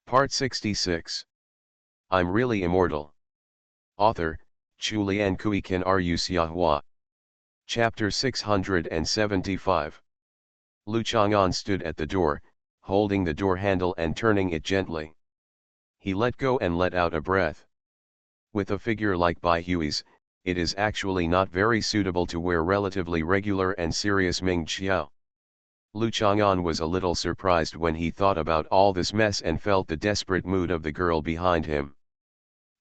Part 66. I'm Really Immortal. Author, Chulian Kuikan Rusiahua. Chapter 675. Lu Chang'an stood at the door, holding the door handle and turning it gently. He let go and let out a breath. With a figure like Bai Hui's, it is actually not very suitable to wear relatively regular and serious Ming Xiao. Lu Chang'an was a little surprised when he thought about all this mess and felt the desperate mood of the girl behind him.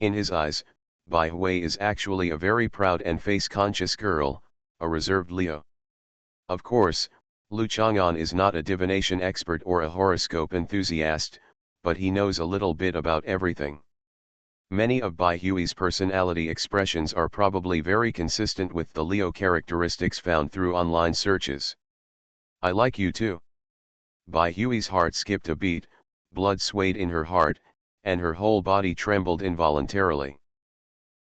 In his eyes, Bai Hui is actually a very proud and face-conscious girl, a reserved Leo. Of course, Lu Chang'an is not a divination expert or a horoscope enthusiast, but he knows a little bit about everything. Many of Bai Hui's personality expressions are probably very consistent with the Leo characteristics found through online searches. I like you too. Bai Hui's heart skipped a beat, blood swayed in her heart, and her whole body trembled involuntarily.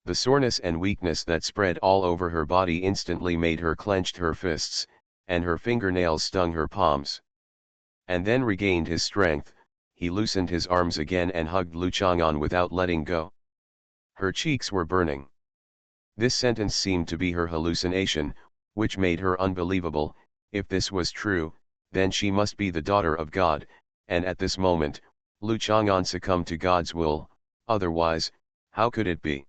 The soreness and weakness that spread all over her body instantly made her clench her fists, and her fingernails stung her palms. And then regained his strength, he loosened his arms again and hugged Lu Chang'an without letting go. Her cheeks were burning. This sentence seemed to be her hallucination, which made her unbelievable. If this was true, then she must be the daughter of God, and at this moment, Lu Chang'an succumbed to God's will. Otherwise, how could it be?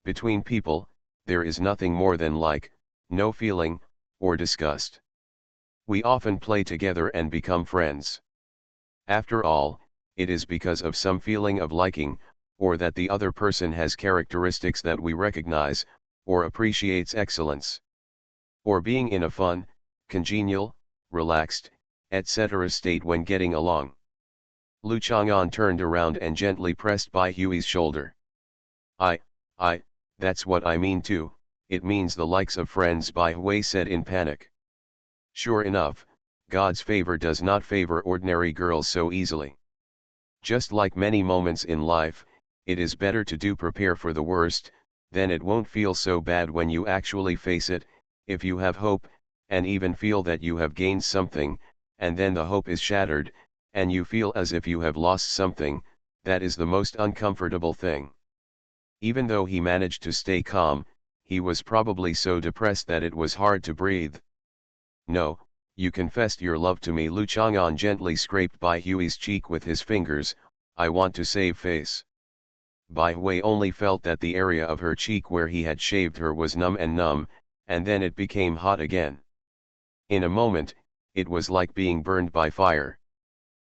Between people, there is nothing more than like, no feeling, or disgust. We often play together and become friends. After all, it is because of some feeling of liking, or that the other person has characteristics that we recognize, or appreciates excellence. Or being in a fun, congenial, relaxed, etc. state when getting along. Lu Chang'an turned around and gently pressed Bai Hui's shoulder. That's what I mean too, it means the likes of friends, Bai Hui said in panic. Sure enough, God's favor does not favor ordinary girls so easily. Just like many moments in life, it is better to prepare for the worst, then it won't feel so bad when you actually face it. If you have hope, and even feel that you have gained something, and then the hope is shattered, and you feel as if you have lost something, that is the most uncomfortable thing. Even though he managed to stay calm, he was probably so depressed that it was hard to breathe. No, you confessed your love to me. Lu Chang'an gently scraped Bai Hui's cheek with his fingers. I want to save face. Bai Hui only felt that the area of her cheek where he had shaved her was numb, and then it became hot again. In a moment, it was like being burned by fire.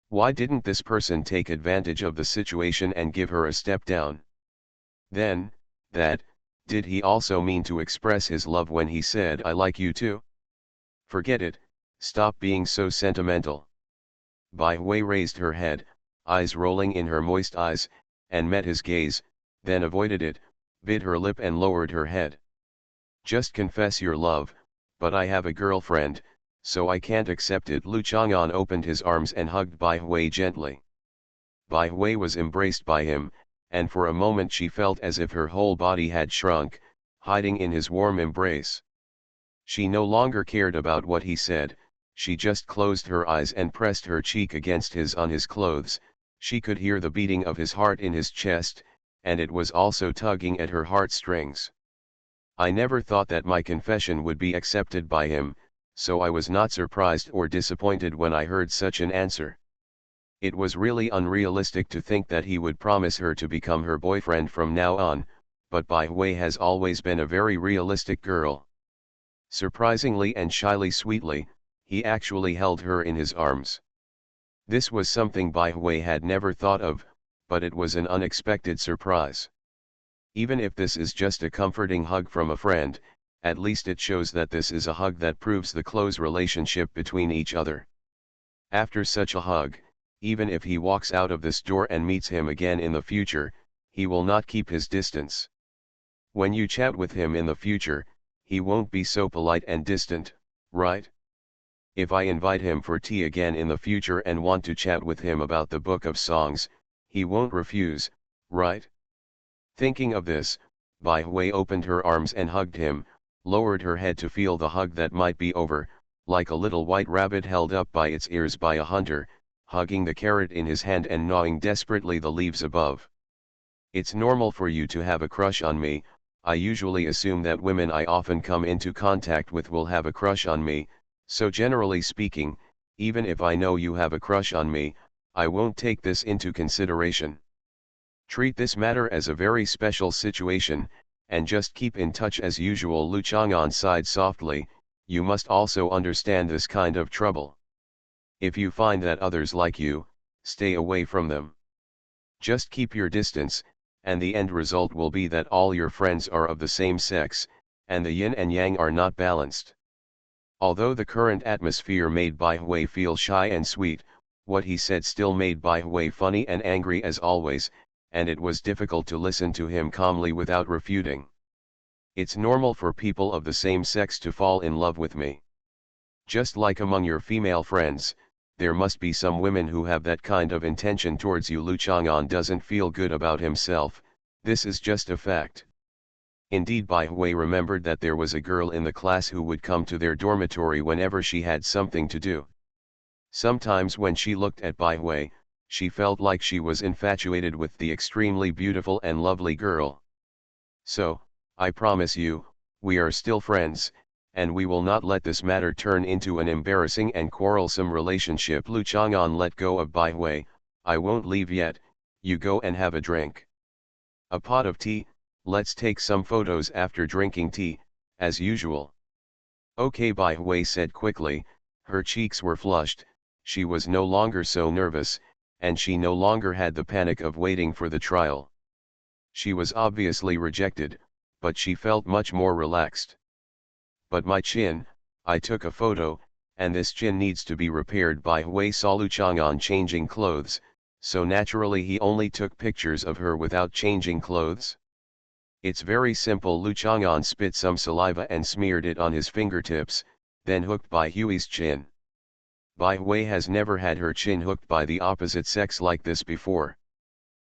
Why didn't this person take advantage of the situation and give her a step down? Then, did he also mean to express his love when he said I like you too? Forget it, stop being so sentimental. Bai Hui raised her head, eyes rolling in her moist eyes, and met his gaze, then avoided it, bit her lip and lowered her head. Just confess your love, but I have a girlfriend, so I can't accept it. Lu Chang'an opened his arms and hugged Bai Hui gently. Bai Hui was embraced by him, and for a moment she felt as if her whole body had shrunk, hiding in his warm embrace. She no longer cared about what he said, she just closed her eyes and pressed her cheek against his on his clothes. She could hear the beating of his heart in his chest, and it was also tugging at her heartstrings. I never thought that my confession would be accepted by him, so I was not surprised or disappointed when I heard such an answer. It was really unrealistic to think that he would promise her to become her boyfriend from now on, but Bai Hui has always been a very realistic girl. Surprisingly and shyly sweetly, he actually held her in his arms. This was something Bai Hui had never thought of, but it was an unexpected surprise. Even if this is just a comforting hug from a friend, at least it shows that this is a hug that proves the close relationship between each other. After such a hug, even if he walks out of this door and meets him again in the future, he will not keep his distance. When you chat with him in the future, he won't be so polite and distant, right? If I invite him for tea again in the future and want to chat with him about the Book of Songs, he won't refuse, right? Thinking of this, Bai Hui opened her arms and hugged him, lowered her head to feel the hug that might be over, like a little white rabbit held up by its ears by a hunter, hugging the carrot in his hand and gnawing desperately the leaves above. It's normal for you to have a crush on me. I usually assume that women I often come into contact with will have a crush on me, so generally speaking, even if I know you have a crush on me, I won't take this into consideration. Treat this matter as a very special situation, and just keep in touch as usual. Lu Chang'an sighed softly. You must also understand this kind of trouble. If you find that others like you, stay away from them. Just keep your distance, and the end result will be that all your friends are of the same sex, and the yin and yang are not balanced. Although the current atmosphere made Bai Hui feel shy and sweet, what he said still made Bai Hui funny and angry as always, and it was difficult to listen to him calmly without refuting. It's normal for people of the same sex to fall in love with me. Just like among your female friends, there must be some women who have that kind of intention towards you. Lu Chang'an doesn't feel good about himself. This is just a fact. Indeed, Bai Hui remembered that there was a girl in the class who would come to their dormitory whenever she had something to do. Sometimes when she looked at Bai Hui, she felt like she was infatuated with the extremely beautiful and lovely girl. So, I promise you, we are still friends, and we will not let this matter turn into an embarrassing and quarrelsome relationship. Lu Chang'an let go of Bai Hui. I won't leave yet, you go and have a drink. A pot of tea, let's take some photos after drinking tea, as usual. Okay, Bai Hui said quickly. Her cheeks were flushed, she was no longer so nervous, and she no longer had the panic of waiting for the trial. She was obviously rejected, but she felt much more relaxed. But my chin, I took a photo, and this chin needs to be repaired. Bai Hui saw Lu Chang'an changing clothes, so naturally he only took pictures of her without changing clothes. It's very simple. Lu Chang'an spit some saliva and smeared it on his fingertips, then hooked Bai Hui's chin. Bai Hui has never had her chin hooked by the opposite sex like this before.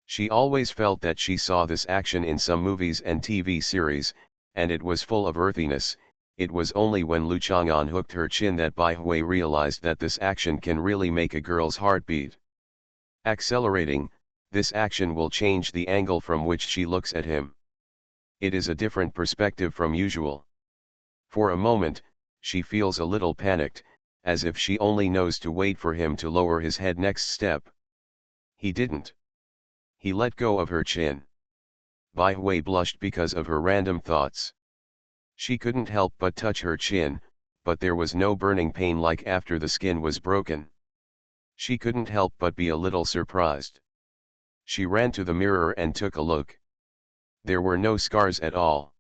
She always felt that she saw this action in some movies and TV series, and it was full of earthiness. It was only when Lu Chang'an hooked her chin that Bai Hui realized that this action can really make a girl's heart beat. Accelerating, this action will change the angle from which she looks at him. It is a different perspective from usual. For a moment, she feels a little panicked, as if she only knows to wait for him to lower his head next step. He didn't. He let go of her chin. Bai Hui blushed because of her random thoughts. She couldn't help but touch her chin, but there was no burning pain like after the skin was broken. She couldn't help but be a little surprised. She ran to the mirror and took a look. There were no scars at all.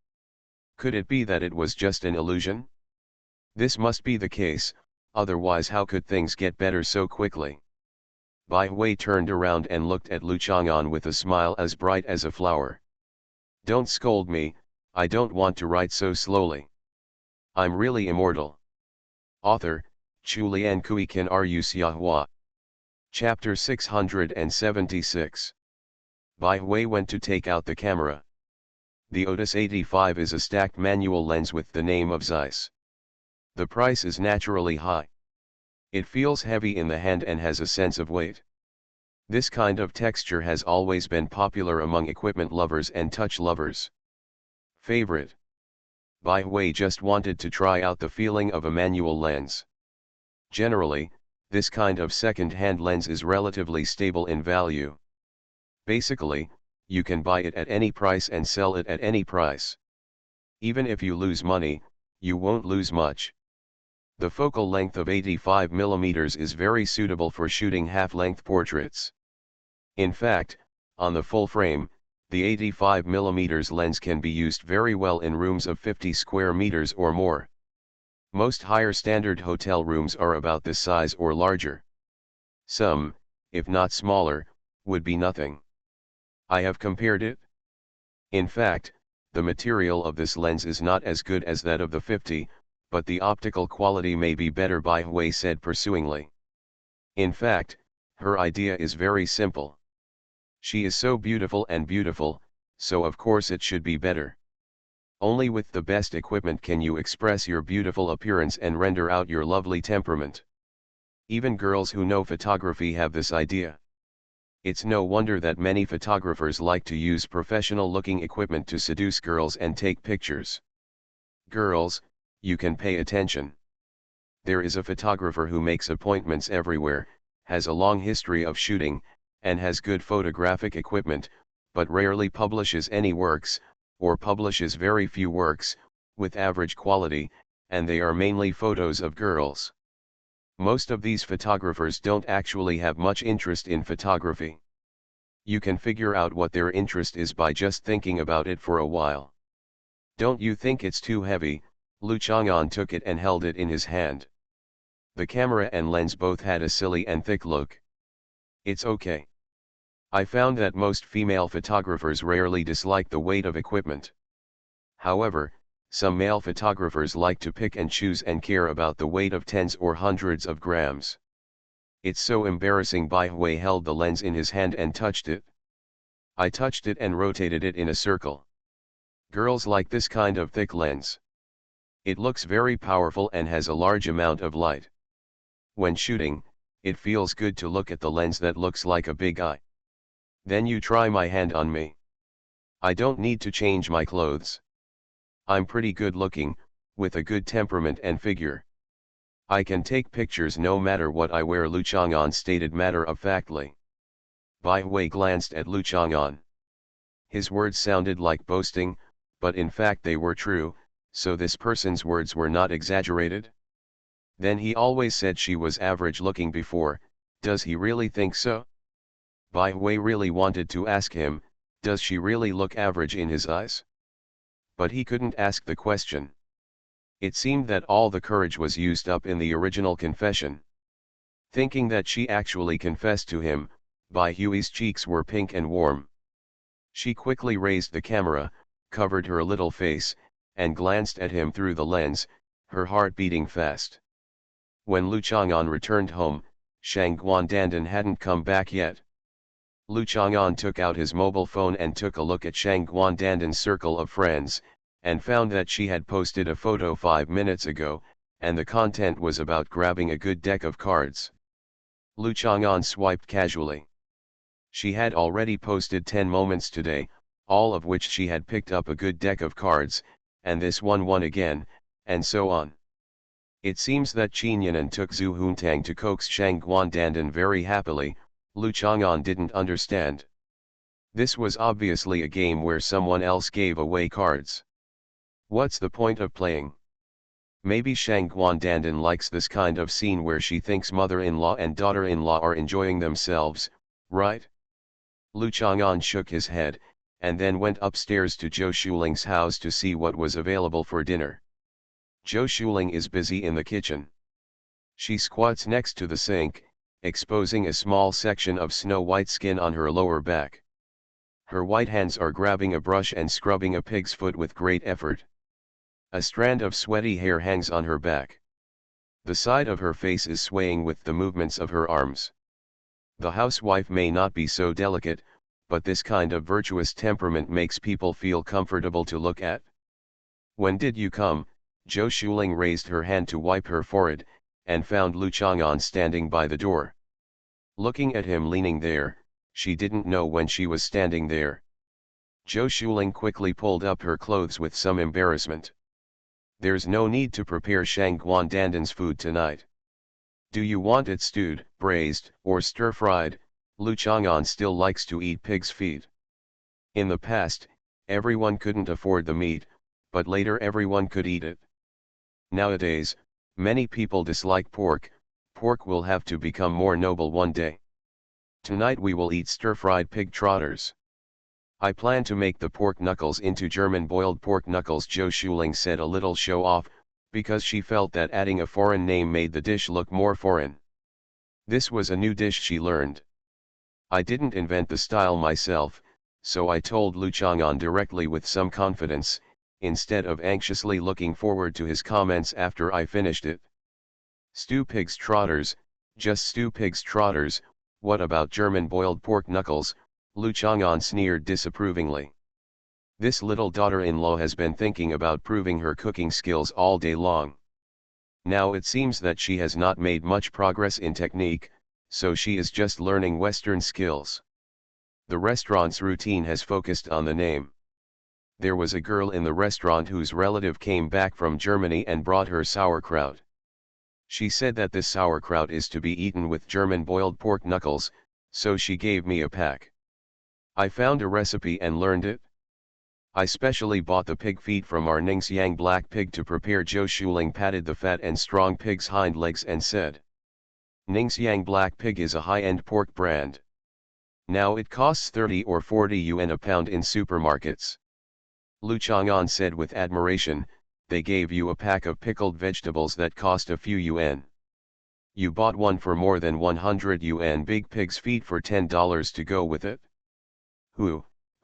Could it be that it was just an illusion? This must be the case, otherwise how could things get better so quickly? Bai Hui turned around and looked at Lu Chang'an with a smile as bright as a flower. Don't scold me, I don't want to write so slowly. I'm really immortal. Author, Chu Lian Kui Kan Ru Xia Hua. Chapter 676. Bai Hui went to take out the camera. The Otis 85 is a stacked manual lens with the name of Zeiss. The price is naturally high. It feels heavy in the hand and has a sense of weight. This kind of texture has always been popular among equipment lovers and touch lovers. Favorite. Bai Hui just wanted to try out the feeling of a manual lens. Generally, this kind of second-hand lens is relatively stable in value. Basically, you can buy it at any price and sell it at any price. Even if you lose money, you won't lose much. The focal length of 85 mm is very suitable for shooting half-length portraits. In fact, on the full frame, the 85 mm lens can be used very well in rooms of 50 square meters or more. Most higher standard hotel rooms are about this size or larger. Some, if not smaller, would be nothing. I have compared it. In fact, the material of this lens is not as good as that of the 50, but the optical quality may be better, Bai Hui said pursuingly. In fact, her idea is very simple. She is so beautiful, so of course it should be better. Only with the best equipment can you express your beautiful appearance and render out your lovely temperament. Even girls who know photography have this idea. It's no wonder that many photographers like to use professional-looking equipment to seduce girls and take pictures. Girls, you can pay attention. There is a photographer who makes appointments everywhere, has a long history of shooting, and has good photographic equipment, but rarely publishes any works, or publishes very few works, with average quality, and they are mainly photos of girls. Most of these photographers don't actually have much interest in photography. You can figure out what their interest is by just thinking about it for a while. Don't you think it's too heavy? Lu Chang'an took it and held it in his hand. The camera and lens both had a silly and thick look. It's okay. I found that most female photographers rarely dislike the weight of equipment. However, some male photographers like to pick and choose and care about the weight of tens or hundreds of grams. It's so embarrassing. Bai Hui held the lens in his hand and touched it. I touched it and rotated it in a circle. Girls like this kind of thick lens. It looks very powerful and has a large amount of light. When shooting, it feels good to look at the lens that looks like a big eye. Then you try my hand on me. I don't need to change my clothes. I'm pretty good looking, with a good temperament and figure. I can take pictures no matter what I wear, Lu Chang'an stated matter-of-factly. Bai Hui glanced at Lu Chang'an. His words sounded like boasting, but in fact they were true, so this person's words were not exaggerated? Then he always said she was average looking before, does he really think so? Bai Hui really wanted to ask him, does she really look average in his eyes? But he couldn't ask the question. It seemed that all the courage was used up in the original confession. Thinking that she actually confessed to him, Bai Hui's cheeks were pink and warm. She quickly raised the camera, covered her little face, and glanced at him through the lens, her heart beating fast. When Lu Chang'an returned home, Shang Guandandan hadn't come back yet. Lu Chang'an took out his mobile phone and took a look at Shang Guandandan's circle of friends, and found that she had posted a photo 5 minutes ago, and the content was about grabbing a good deck of cards. Lu Chang'an swiped casually. She had already posted 10 moments today, all of which she had picked up a good deck of cards, and this one won again, and so on. It seems that Qin Yanan took Zhu Huntang to coax Shang Guandandan very happily. Lu Chang'an didn't understand. This was obviously a game where someone else gave away cards. What's the point of playing? Maybe Shang Guandandan likes this kind of scene where she thinks mother-in-law and daughter-in-law are enjoying themselves, right? Lu Chang'an shook his head, and then went upstairs to Zhou Shuling's house to see what was available for dinner. Zhou Shuling is busy in the kitchen. She squats next to the sink, exposing a small section of snow-white skin on her lower back. Her white hands are grabbing a brush and scrubbing a pig's foot with great effort. A strand of sweaty hair hangs on her back. The side of her face is swaying with the movements of her arms. The housewife may not be so delicate, but this kind of virtuous temperament makes people feel comfortable to look at. When did you come? Zhou Shuling raised her hand to wipe her forehead, and found Lu Chang'an standing by the door. Looking at him leaning there, she didn't know when she was standing there. Zhou Shuling quickly pulled up her clothes with some embarrassment. There's no need to prepare Shang Guandandan's food tonight. Do you want it stewed, braised, or stir-fried? Lu Chang'an still likes to eat pig's feet. In the past, everyone couldn't afford the meat, but later everyone could eat it. Nowadays, many people dislike pork. Pork will have to become more noble one day. Tonight we will eat stir-fried pig trotters. I plan to make the pork knuckles into German boiled pork knuckles, Zhou Shuling said, a little show-off, because she felt that adding a foreign name made the dish look more foreign. This was a new dish she learned. I didn't invent the style myself, so I told Lu Chang'an directly with some confidence, instead of anxiously looking forward to his comments after I finished it. Stew pig's trotters, just stew pig's trotters, what about German boiled pork knuckles? Lu Chang'an sneered disapprovingly. This little daughter-in-law has been thinking about proving her cooking skills all day long. Now it seems that she has not made much progress in technique, so she is just learning Western skills. The restaurant's routine has focused on the name. There was a girl in the restaurant whose relative came back from Germany and brought her sauerkraut. She said that this sauerkraut is to be eaten with German boiled pork knuckles, so she gave me a pack. I found a recipe and learned it. I specially bought the pig feet from our Ningxiang black pig to prepare. Zhou Shuling patted the fat and strong pig's hind legs and said, Ningxiang black pig is a high-end pork brand. Now it costs 30 or 40 yuan a pound in supermarkets. Lu Chang'an said with admiration, they gave you a pack of pickled vegetables that cost a few yuan. You bought one for more than 100 yuan big pig's feet for $10 to go with it?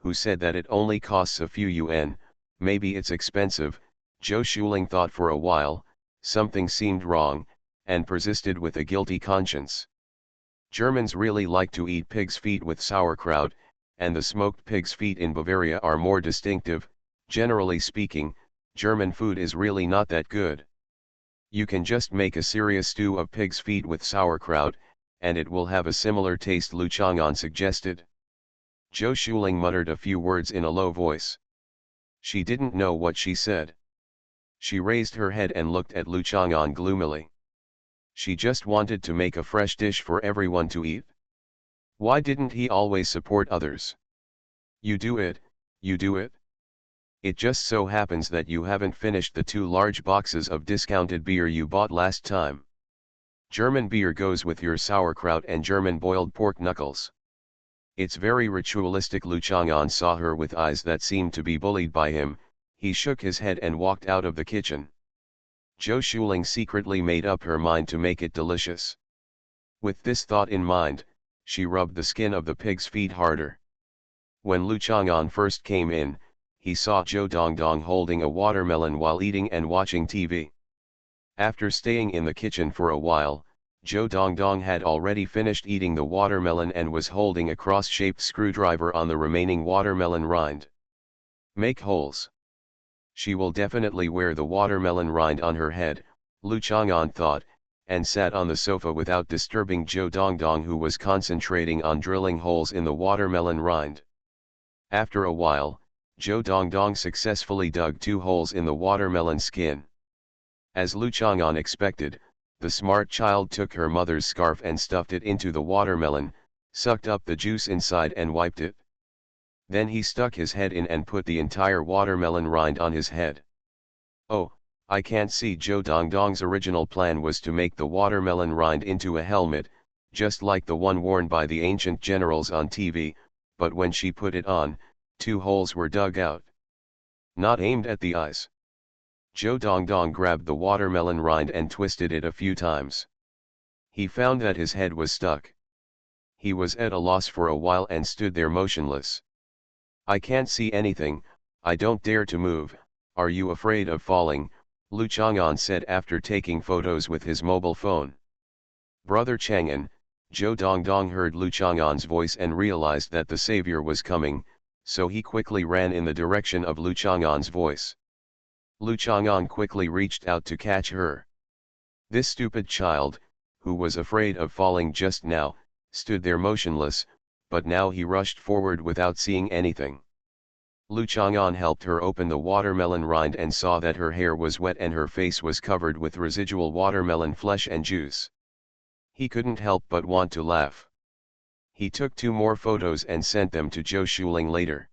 Who said that it only costs a few yuan? Maybe it's expensive. Zhou Shuling thought for a while, something seemed wrong, and persisted with a guilty conscience. Germans really like to eat pig's feet with sauerkraut, and the smoked pig's feet in Bavaria are more distinctive. Generally speaking, German food is really not that good. You can just make a serious stew of pig's feet with sauerkraut, and it will have a similar taste, Lu Chang'an suggested. Zhou Shuling muttered a few words in a low voice. She didn't know what she said. She raised her head and looked at Lu Chang'an gloomily. She just wanted to make a fresh dish for everyone to eat. Why didn't he always support others? You do it, you do it. It just so happens that you haven't finished the 2 large boxes of discounted beer you bought last time. German beer goes with your sauerkraut and German boiled pork knuckles. It's very ritualistic. Lu Chang'an saw her with eyes that seemed to be bullied by him. He shook his head and walked out of the kitchen. Zhou Shuling secretly made up her mind to make it delicious. With this thought in mind, she rubbed the skin of the pig's feet harder. When Lu Chang'an first came in, he saw Zhou Dongdong holding a watermelon while eating and watching TV. After staying in the kitchen for a while, Zhou Dongdong had already finished eating the watermelon and was holding a cross-shaped screwdriver on the remaining watermelon rind. Make holes. She will definitely wear the watermelon rind on her head, Lu Chang'an thought, and sat on the sofa without disturbing Zhou Dongdong, who was concentrating on drilling holes in the watermelon rind. After a while, Zhou Dongdong successfully dug 2 holes in the watermelon skin. As Lu Chang'an expected, the smart child took her mother's scarf and stuffed it into the watermelon, sucked up the juice inside and wiped it. Then he stuck his head in and put the entire watermelon rind on his head. Oh, I can't see. Zhou Dongdong's original plan was to make the watermelon rind into a helmet, just like the one worn by the ancient generals on TV, but when she put it on, 2 holes were dug out. Not aimed at the eyes. Zhou Dongdong grabbed the watermelon rind and twisted it a few times. He found that his head was stuck. He was at a loss for a while and stood there motionless. I can't see anything, I don't dare to move. Are you afraid of falling? Lu Chang'an said after taking photos with his mobile phone. Brother Chang'an, Zhou Dongdong heard Lu Chang'an's voice and realized that the savior was coming, so he quickly ran in the direction of Lu Chang'an's voice. Lu Chang'an quickly reached out to catch her. This stupid child, who was afraid of falling just now, stood there motionless, but now he rushed forward without seeing anything. Lu Chang'an helped her open the watermelon rind and saw that her hair was wet and her face was covered with residual watermelon flesh and juice. He couldn't help but want to laugh. He took 2 more photos and sent them to Zhou Shuling later.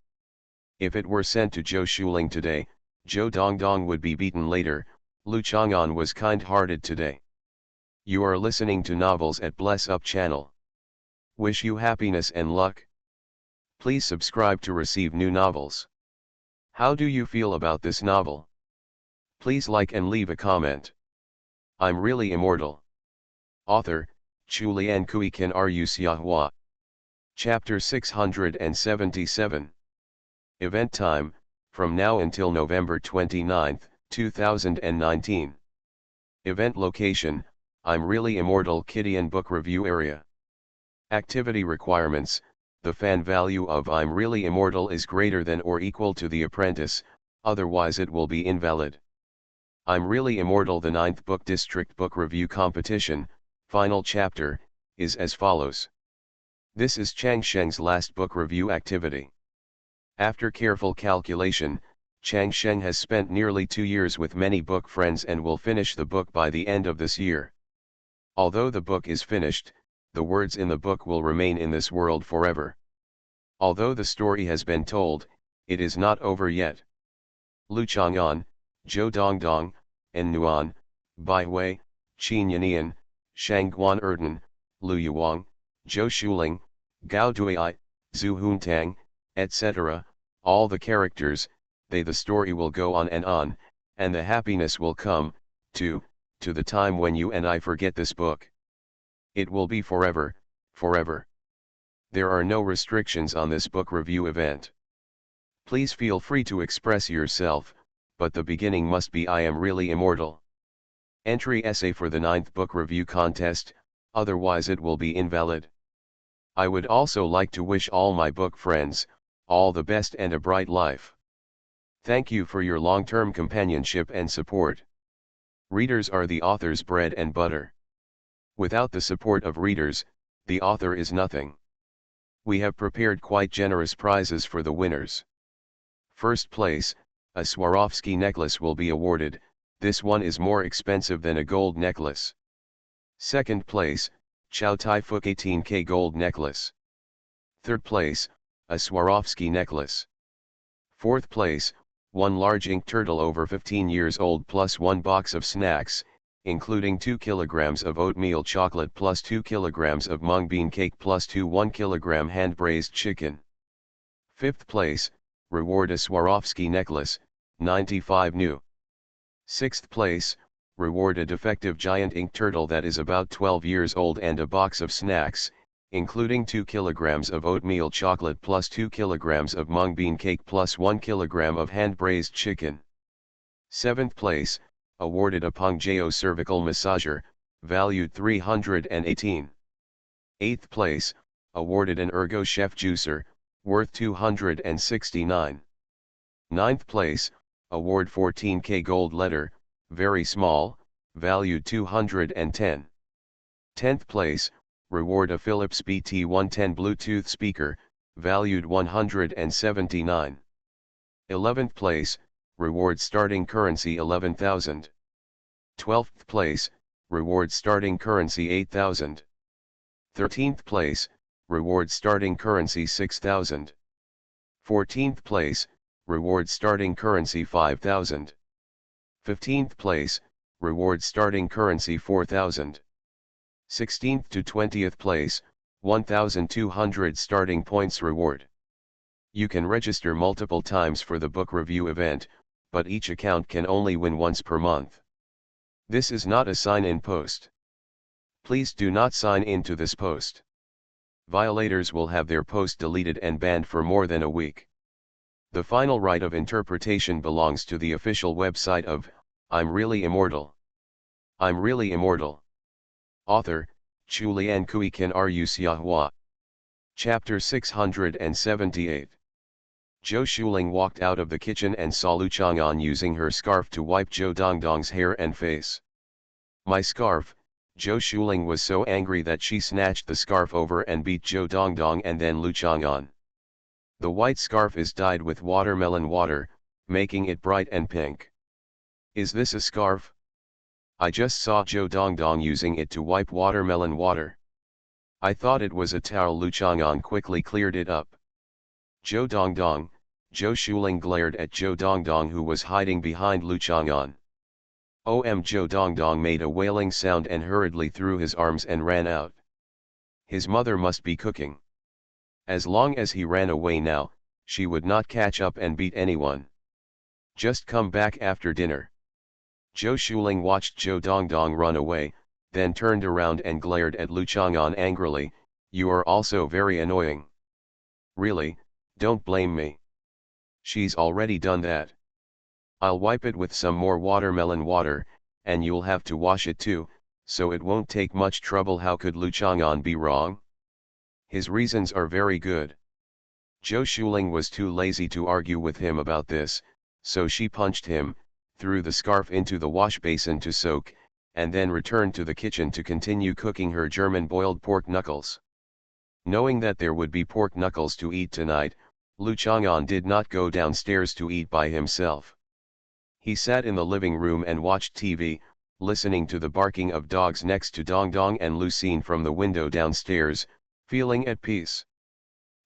If it were sent to Zhou Shuling today, Zhou Dongdong would be beaten later. Lu Chang'an was kind-hearted today. You are listening to Novels at Bless Up channel. Wish you happiness and luck. Please subscribe to receive new novels. How do you feel about this novel? Please like and leave a comment. I'm really immortal. Author, Chulian Kuikan Ru Xiahua. Chapter 677. Event time, from now until November 29, 2019. Event location, I'm Really Immortal Kidian Book Review Area. Activity requirements, the fan value of I'm Really Immortal is greater than or equal to The Apprentice, otherwise it will be invalid. I'm Really Immortal. The 9th Book District Book Review Competition, final chapter, is as follows. This is Chang Sheng's last book review activity. After careful calculation, Chang Sheng has spent nearly 2 years with many book friends and will finish the book by the end of this year. Although the book is finished, the words in the book will remain in this world forever. Although the story has been told, it is not over yet. Lu Chang'an, Zhou Dongdong, and Nuan, Bai Hui, Qin Yanian, Shang Guan Erden, Lu Yuang, Zhou Shuling, Gao Duai, Zhu Huntang, etc., all the characters, the story will go on, and the happiness will come, to the time when you and I forget this book. It will be forever, forever. There are no restrictions on this book review event. Please feel free to express yourself, but the beginning must be I am really immortal. Entry essay for the 9th book review contest, otherwise it will be invalid. I would also like to wish all my book friends, all the best and a bright life. Thank you for your long-term companionship and support. Readers are the author's bread and butter. Without the support of readers, the author is nothing. We have prepared quite generous prizes for the winners. First place, a Swarovski necklace will be awarded. This one is more expensive than a gold necklace. Second place, Chow Tai Fook 18K gold necklace. Third place, a Swarovski necklace. Fourth place, one large ink turtle over 15 years old plus one box of snacks, including 2 kilograms of oatmeal chocolate plus 2 kilograms of mung bean cake plus 1 kilogram hand-braised chicken. Fifth place, reward a Swarovski necklace, 95 new. Sixth place, reward a defective giant ink turtle that is about 12 years old and a box of snacks, including 2 kilograms of oatmeal chocolate plus 2 kilograms of mung bean cake plus 1 kilogram of hand-braised chicken. Seventh place, awarded a Pongeo cervical massager, valued 318. Eighth place, awarded an Ergo Chef juicer, worth 269. Ninth place, award 14K gold letter, very small, valued 210. 10th place, reward a Philips BT110 Bluetooth speaker, valued 179. 11th place, reward starting currency 11,000. 12th place, reward starting currency 8,000. 13th place, reward starting currency 6,000. 14th place, reward starting currency 5,000. 15th place, reward starting currency 4,000. 16th to 20th place, 1,200 starting points reward. You can register multiple times for the book review event, but each account can only win once per month. This is not a sign-in post. Please do not sign in to this post. Violators will have their post deleted and banned for more than a week. The final right of interpretation belongs to the official website of I'm Really Immortal. I'm Really Immortal. Author, Chu Lian Kui Kan Ru Xiahua. Chapter 678. Zhou Shuling walked out of the kitchen and saw Lu Chang'an using her scarf to wipe Zhou Dongdong's hair and face. My scarf. Zhou Shuling was so angry that she snatched the scarf over and beat Zhou Dongdong and then Lu Chang'an. The white scarf is dyed with watermelon water, making it bright and pink. Is this a scarf? I just saw Zhou Dongdong using it to wipe watermelon water. I thought it was a towel. Lu Chang'an quickly cleared it up. Zhou Dongdong, Zhou Shuling glared at Zhou Dongdong who was hiding behind Lu Chang'an. Zhou Dongdong made a wailing sound and hurriedly threw his arms and ran out. His mother must be cooking. As long as he ran away now, she would not catch up and beat anyone. Just come back after dinner. Zhou Shuling watched Zhou Dongdong run away, then turned around and glared at Lu Chang'an angrily. You are also very annoying. Really, don't blame me. She's already done that. I'll wipe it with some more watermelon water, and you'll have to wash it too, so it won't take much trouble. How could Lu Chang'an be wrong? His reasons are very good. Zhou Shuling was too lazy to argue with him about this, so she punched him, threw the scarf into the wash basin to soak, and then returned to the kitchen to continue cooking her German boiled pork knuckles. Knowing that there would be pork knuckles to eat tonight, Lu Chang'an did not go downstairs to eat by himself. He sat in the living room and watched TV, listening to the barking of dogs next to Dong Dong and Lucine from the window downstairs, feeling at peace.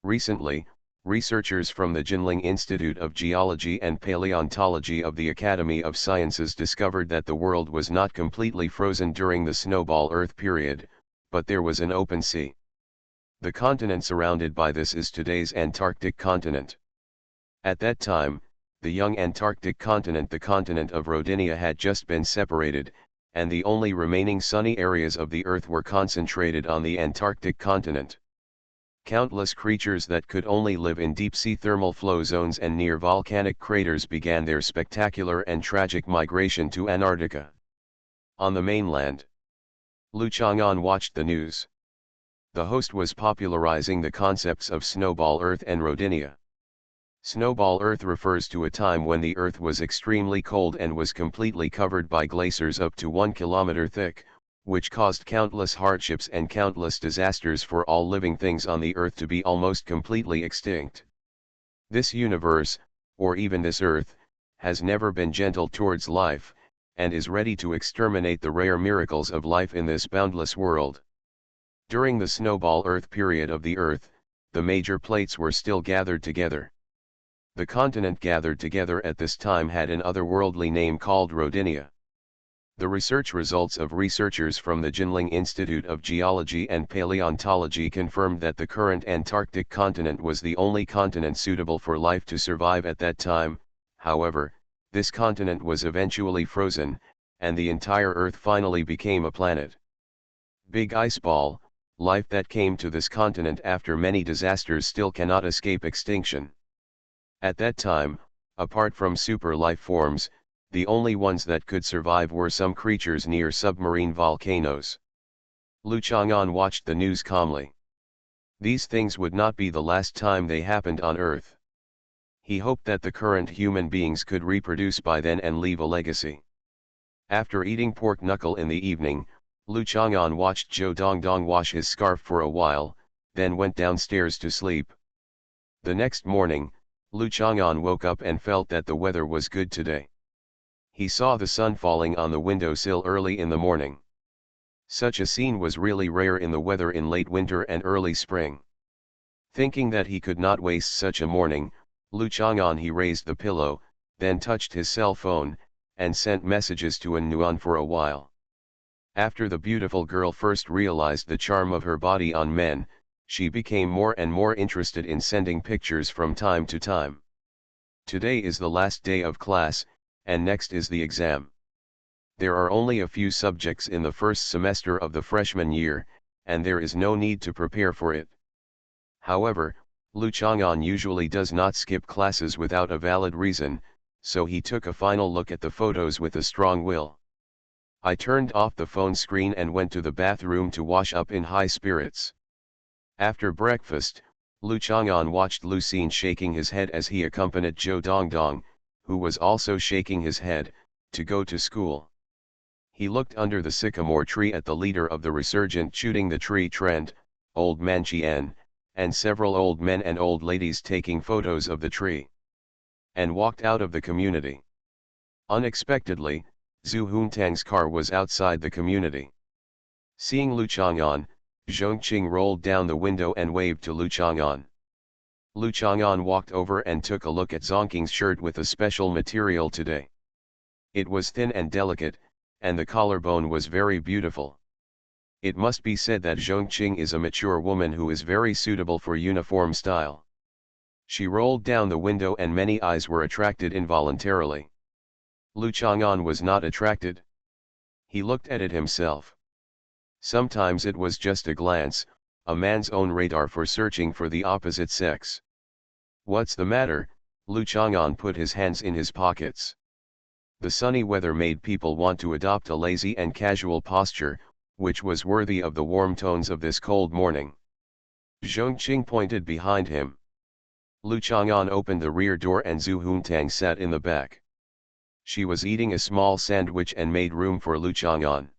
Recently, researchers from the Jinling Institute of Geology and Paleontology of the Academy of Sciences discovered that the world was not completely frozen during the snowball Earth period, but there was an open sea. The continent surrounded by this is today's Antarctic continent. At that time, the young Antarctic continent, the continent of Rodinia, had just been separated, and the only remaining sunny areas of the Earth were concentrated on the Antarctic continent. Countless creatures that could only live in deep-sea thermal flow zones and near volcanic craters began their spectacular and tragic migration to Antarctica. On the mainland, Lu Chang'an watched the news. The host was popularizing the concepts of snowball Earth and Rodinia. Snowball Earth refers to a time when the Earth was extremely cold and was completely covered by glaciers up to 1 kilometer thick, which caused countless hardships and countless disasters for all living things on the Earth to be almost completely extinct. This universe, or even this Earth, has never been gentle towards life, and is ready to exterminate the rare miracles of life in this boundless world. During the snowball Earth period of the Earth, the major plates were still gathered together. The continent gathered together at this time had an otherworldly name called Rodinia. The research results of researchers from the Jinling Institute of Geology and Paleontology confirmed that the current Antarctic continent was the only continent suitable for life to survive at that time. However, this continent was eventually frozen, and the entire Earth finally became a planet. Big Ice Ball, life that came to this continent after many disasters still cannot escape extinction. At that time, apart from super life forms, the only ones that could survive were some creatures near submarine volcanoes. Lu Chang'an watched the news calmly. These things would not be the last time they happened on Earth. He hoped that the current human beings could reproduce by then and leave a legacy. After eating pork knuckle in the evening, Lu Chang'an watched Zhou Dongdong wash his scarf for a while, then went downstairs to sleep. The next morning, Lu Chang'an woke up and felt that the weather was good today. He saw the sun falling on the windowsill early in the morning. Such a scene was really rare in the weather in late winter and early spring. Thinking that he could not waste such a morning, Lu Chang'an he raised the pillow, then touched his cell phone, and sent messages to An Nuan for a while. After the beautiful girl first realized the charm of her body on men, she became more and more interested in sending pictures from time to time. Today is the last day of class, and next is the exam. There are only a few subjects in the first semester of the freshman year, and there is no need to prepare for it. However, Lu Chang'an usually does not skip classes without a valid reason, so he took a final look at the photos with a strong will. I turned off the phone screen and went to the bathroom to wash up in high spirits. After breakfast, Lu Chang'an watched Lucine shaking his head as he accompanied Zhou Dongdong, who was also shaking his head, to go to school. He looked under the sycamore tree at the leader of the resurgent shooting the tree trend, Old Man Chien, and several old men and old ladies taking photos of the tree, and walked out of the community. Unexpectedly, Zhu Huntang's car was outside the community. Seeing Lu Chang'an, Zhongqing rolled down the window and waved to Lu Chang'an. Lu Chang'an walked over and took a look at Zhongqing's shirt with a special material today. It was thin and delicate, and the collarbone was very beautiful. It must be said that Zhongqing is a mature woman who is very suitable for uniform style. She rolled down the window and many eyes were attracted involuntarily. Lu Chang'an was not attracted. He looked at it himself. Sometimes it was just a glance, a man's own radar for searching for the opposite sex. What's the matter? Lu Chang'an put his hands in his pockets. The sunny weather made people want to adopt a lazy and casual posture, which was worthy of the warm tones of this cold morning. Zhongqing pointed behind him. Lu Chang'an opened the rear door and Zhu Huntang sat in the back. She was eating a small sandwich and made room for Lu Chang'an.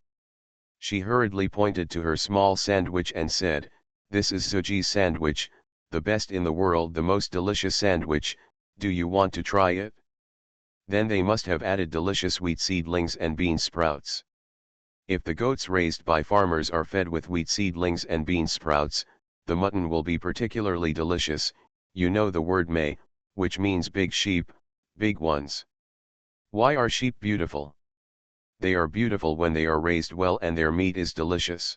She hurriedly pointed to her small sandwich and said, "This is Zuji's sandwich, the best in the world, the most delicious sandwich, do you want to try it?" Then they must have added delicious wheat seedlings and bean sprouts. If the goats raised by farmers are fed with wheat seedlings and bean sprouts, the mutton will be particularly delicious. You know the word mei, which means big sheep, big ones. Why are sheep beautiful? They are beautiful when they are raised well and their meat is delicious.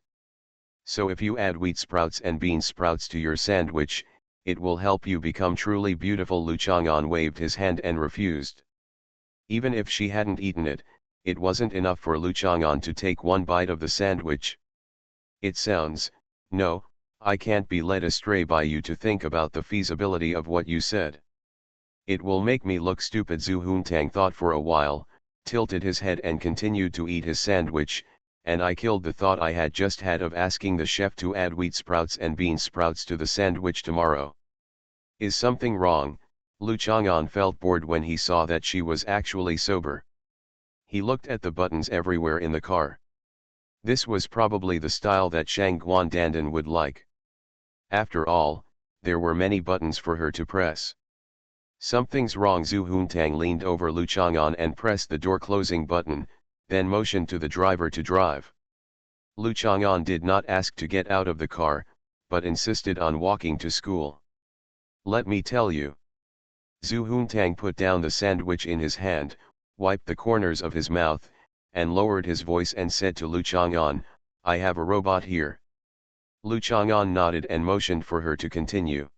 So if you add wheat sprouts and bean sprouts to your sandwich, it will help you become truly beautiful. Lu Chang'an waved his hand and refused. Even if she hadn't eaten it, it wasn't enough for Lu Chang'an to take one bite of the sandwich. It sounds, no, I can't be led astray by you to think about the feasibility of what you said. It will make me look stupid. Zhu Huntang thought for a while, tilted his head and continued to eat his sandwich, and I killed the thought I had just had of asking the chef to add wheat sprouts and bean sprouts to the sandwich tomorrow. Is something wrong? Lu Chang'an felt bored when he saw that she was actually sober. He looked at the buttons everywhere in the car. This was probably the style that Shang Guandandan would like. After all, there were many buttons for her to press. Something's wrong. Zhu Huntang leaned over Lu Chang'an and pressed the door closing button, then motioned to the driver to drive. Lu Chang'an did not ask to get out of the car, but insisted on walking to school. Let me tell you. Zhu Huntang put down the sandwich in his hand, wiped the corners of his mouth, and lowered his voice and said to Lu Chang'an, "I have a robot here." Lu Chang'an nodded and motioned for her to continue.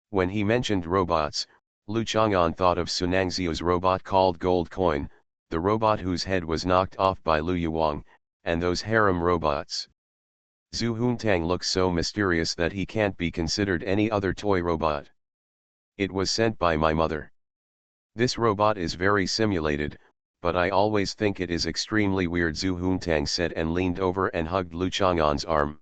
When he mentioned robots, Lu Chang'an thought of Sunangzio's robot called Gold Coin, the robot whose head was knocked off by Lu Yuang, and those harem robots. Zhu Huntang looks so mysterious that he can't be considered any other toy robot. It was sent by my mother. This robot is very simulated, but I always think it is extremely weird, Zhu Huntang said and leaned over and hugged Lu Chang'an's arm.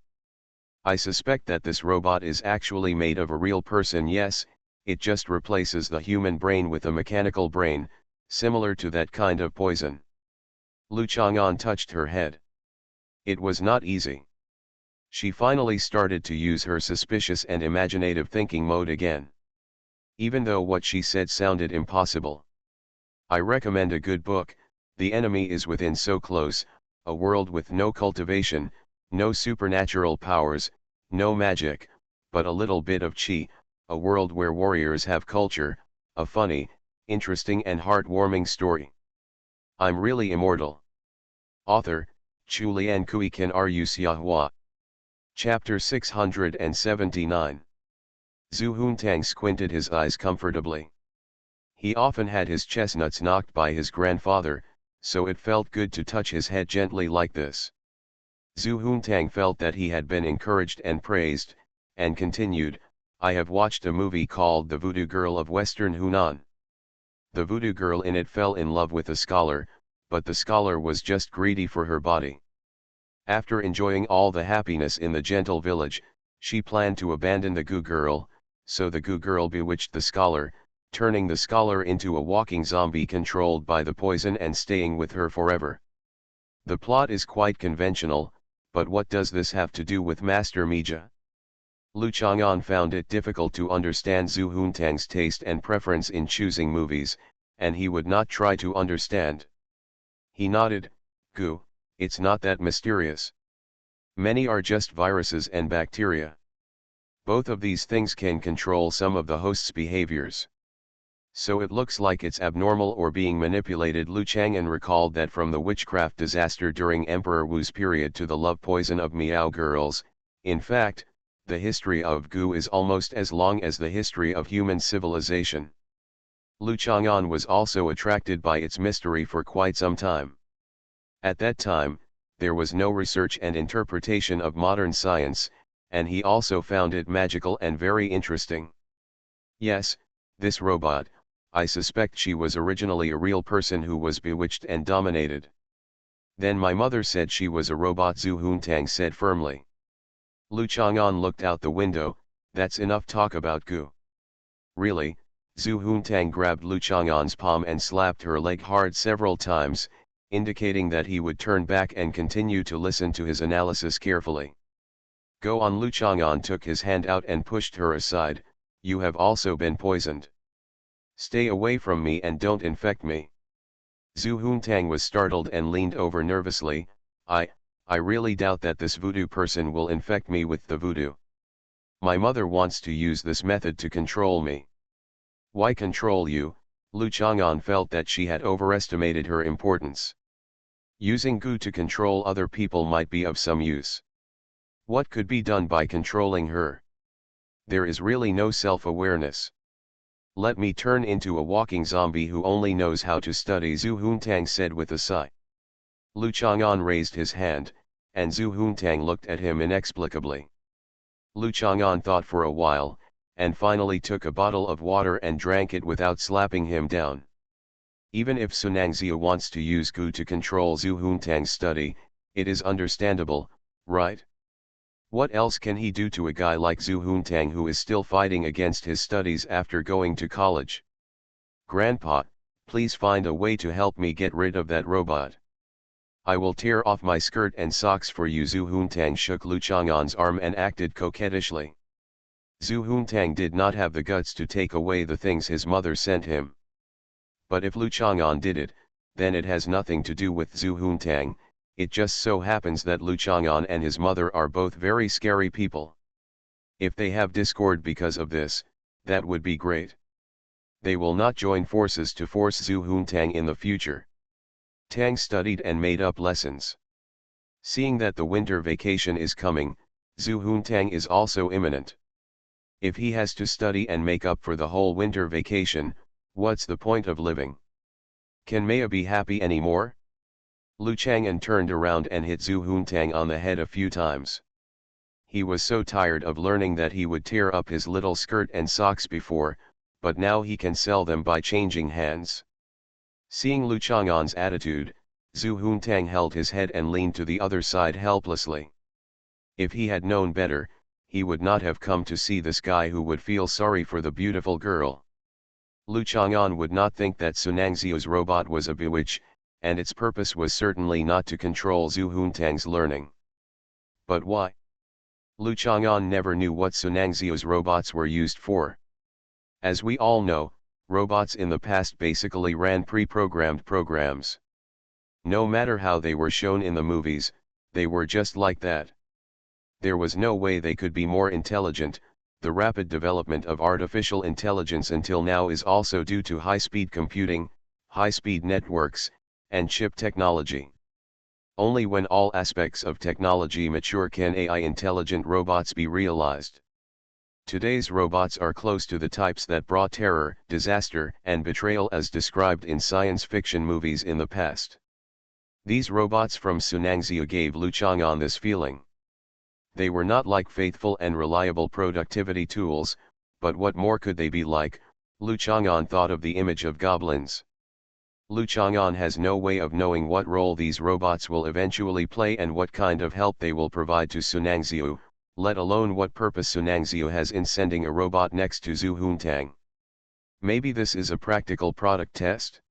I suspect that this robot is actually made of a real person. Yes, it just replaces the human brain with a mechanical brain, similar to that kind of poison. Lu Chang'an touched her head. It was not easy. She finally started to use her suspicious and imaginative thinking mode again. Even though what she said sounded impossible. I recommend a good book, The Enemy is Within. So close, a world with no cultivation, no supernatural powers, no magic, but a little bit of chi, a world where warriors have culture, a funny, interesting and heartwarming story. I'm really immortal. Author, Chulian Kuikan Ru Xiahua. Chapter 679. Zhu Huntang squinted his eyes comfortably. He often had his chestnuts knocked by his grandfather, so it felt good to touch his head gently like this. Zhu Huntang felt that he had been encouraged and praised, and continued, I have watched a movie called The Voodoo Girl of Western Hunan. The voodoo girl in it fell in love with a scholar, but the scholar was just greedy for her body. After enjoying all the happiness in the gentle village, she planned to abandon the goo girl, so the goo girl bewitched the scholar, turning the scholar into a walking zombie controlled by the poison and staying with her forever. The plot is quite conventional, but what does this have to do with Master Mija? Lu Chang'an found it difficult to understand Zhu Huntang's taste and preference in choosing movies, and he would not try to understand. He nodded, Goo, it's not that mysterious. Many are just viruses and bacteria. Both of these things can control some of the host's behaviors. So it looks like it's abnormal or being manipulated. Lu Chang'an recalled that from the witchcraft disaster during Emperor Wu's period to the love poison of Miao girls, in fact, the history of Gu is almost as long as the history of human civilization. Lu Chang'an was also attracted by its mystery for quite some time. At that time, there was no research and interpretation of modern science, and he also found it magical and very interesting. Yes, this robot, I suspect she was originally a real person who was bewitched and dominated. Then my mother said she was a robot, Zhu Huntang said firmly. Lu Chang'an looked out the window, that's enough talk about Gu. Really, Zhu Huntang grabbed Lu Chang'an's palm and slapped her leg hard several times, indicating that he would turn back and continue to listen to his analysis carefully. Go on. Lu Chang'an took his hand out and pushed her aside. You have also been poisoned. Stay away from me and don't infect me. Zhu Huntang was startled and leaned over nervously. I really doubt that this voodoo person will infect me with the voodoo. My mother wants to use this method to control me. Why control you? Lu Chang'an felt that she had overestimated her importance. Using goo to control other people might be of some use. What could be done by controlling her? There is really no self-awareness. Let me turn into a walking zombie who only knows how to study, Zhu Huntang said with a sigh. Lu Chang'an raised his hand, and Zhu Huntang looked at him inexplicably. Lu Chang'an thought for a while, and finally took a bottle of water and drank it without slapping him down. Even if Sunangzia wants to use goo to control Zhu Huntang's study, it is understandable, right? What else can he do to a guy like Zhu Huntang who is still fighting against his studies after going to college? Grandpa, please find a way to help me get rid of that robot. I will tear off my skirt and socks for you. Zhu Huntang shook Lu Chang'an's arm and acted coquettishly. Zhu Huntang did not have the guts to take away the things his mother sent him. But if Lu Chang'an did it, then it has nothing to do with Zhu Huntang. It just so happens that Lu Chang'an and his mother are both very scary people. If they have discord because of this, that would be great. They will not join forces to force Zhu Huntang in the future. Tang studied and made up lessons. Seeing that the winter vacation is coming, Zhu Huntang is also imminent. If he has to study and make up for the whole winter vacation, what's the point of living? Can Maya be happy anymore? Lu Chang'an turned around and hit Zhu Huntang on the head a few times. He was so tired of learning that he would tear up his little skirt and socks before, but now he can sell them by changing hands. Seeing Lu Chang'an's attitude, Zhu Huntang held his head and leaned to the other side helplessly. If he had known better, he would not have come to see this guy who would feel sorry for the beautiful girl. Lu Chang'an would not think that Sunangzia's robot was a bewitch, and its purpose was certainly not to control Zhu Huntang's learning. But why? Lu Chang'an never knew what Sunangzia's robots were used for. As we all know, robots in the past basically ran pre-programmed programs. No matter how they were shown in the movies, they were just like that. There was no way they could be more intelligent. The rapid development of artificial intelligence until now is also due to high-speed computing, high-speed networks, and chip technology. Only when all aspects of technology mature can AI intelligent robots be realized. Today's robots are close to the types that brought terror, disaster, and betrayal as described in science fiction movies in the past. These robots from Sunangzia gave Lu Chang'an this feeling. They were not like faithful and reliable productivity tools, but what more could they be like? Lu Chang'an thought of the image of goblins. Lu Chang'an has no way of knowing what role these robots will eventually play and what kind of help they will provide to Sunangzia, let alone what purpose Sunangzia has in sending a robot next to Zhu Huntang. Maybe this is a practical product test?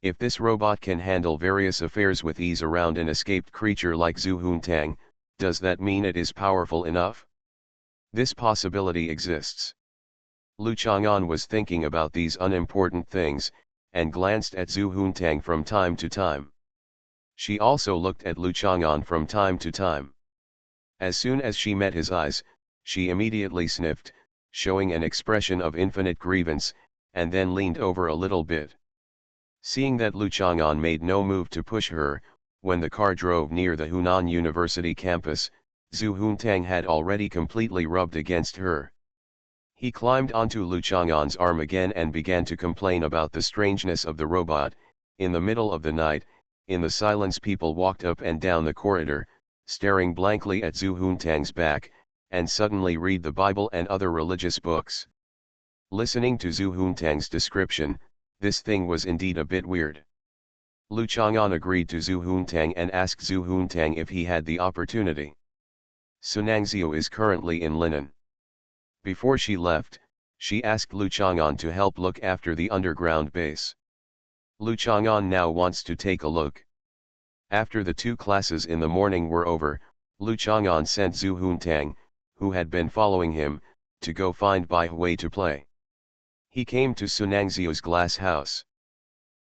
If this robot can handle various affairs with ease around an escaped creature like Zhu Huntang, does that mean it is powerful enough? This possibility exists. Lu Chang'an was thinking about these unimportant things, and glanced at Zhu Huntang from time to time. She also looked at Lu Chang'an from time to time. As soon as she met his eyes, she immediately sniffed, showing an expression of infinite grievance, and then leaned over a little bit. Seeing that Lu Chang'an made no move to push her, when the car drove near the Hunan University campus, Zhu Huntang had already completely rubbed against her. He climbed onto Lu Chang'an's arm again and began to complain about the strangeness of the robot. In the middle of the night, in the silence, people walked up and down the corridor, staring blankly at Zhu Huntang's back, and suddenly read the Bible and other religious books. Listening to Zhu Huntang's description, this thing was indeed a bit weird. Lu Chang'an agreed to Zhu Huntang and asked Zhu Huntang if he had the opportunity. Sunangzia is currently in Linen. Before she left, She asked Lu Chang'an to help look after the underground base. Lu Chang'an now wants to take a look. After the 2 classes in the morning were over, Lu Chang'an sent Zhu Huntang, who had been following him, to go find Bai Hui to play. He came to Sunangziu's glass house.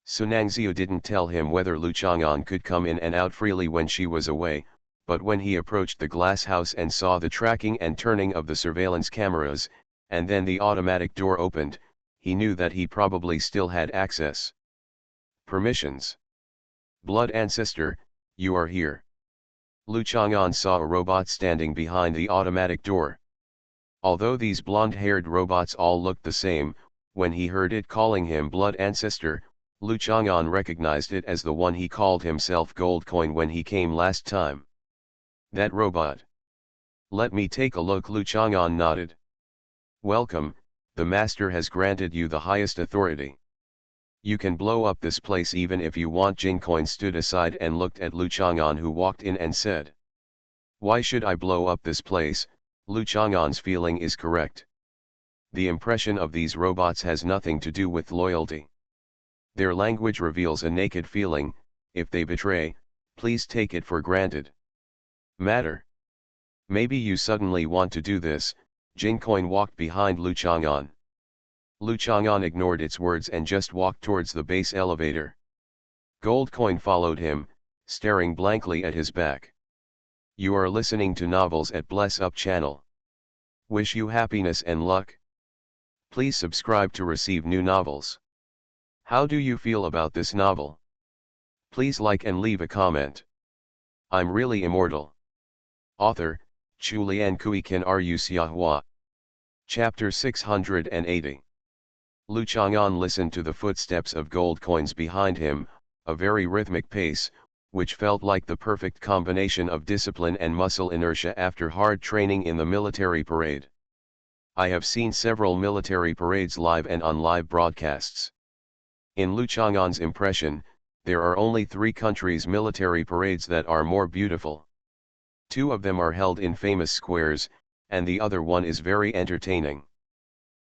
Sunangziu didn't tell him whether Lu Chang'an could come in and out freely when she was away, but when he approached the glass house and saw the tracking and turning of the surveillance cameras, and then the automatic door opened, he knew that he probably still had access. Permissions. Blood Ancestor, you are here. Lu Chang'an saw a robot standing behind the automatic door. Although these blonde-haired robots all looked the same, when he heard it calling him Blood Ancestor, Lu Chang'an recognized it as the one he called himself Gold Coin when he came last time. That robot. Let me take a look. Lu Chang'an nodded. Welcome, the master has granted you the highest authority. You can blow up this place even if you want. Jincoin stood aside and looked at Lu Chang'an, who walked in and said. Why should I blow up this place? Lu Chang'an's feeling is correct. The impression of these robots has nothing to do with loyalty. Their language reveals a naked feeling. If they betray, please take it for granted. Matter. Maybe you suddenly want to do this. Jincoin walked behind Lu Chang'an. Lu Chang'an ignored its words and just walked towards the base elevator. Gold Coin followed him, staring blankly at his back. You are listening to Novels at Bless Up channel. Wish you happiness and luck. Please subscribe to receive new novels. How do you feel about this novel? Please like and leave a comment. I'm really immortal. Author, Chulian Kuikan Ru Xiahua. Chapter 680. Lu Chang'an listened to the footsteps of Gold Coins behind him, a very rhythmic pace, which felt like the perfect combination of discipline and muscle inertia after hard training in the military parade. I have seen several military parades live and on live broadcasts. In Lu Chang'an's impression, there are only 3 countries' military parades that are more beautiful. 2 of them are held in famous squares, and the other one is very entertaining.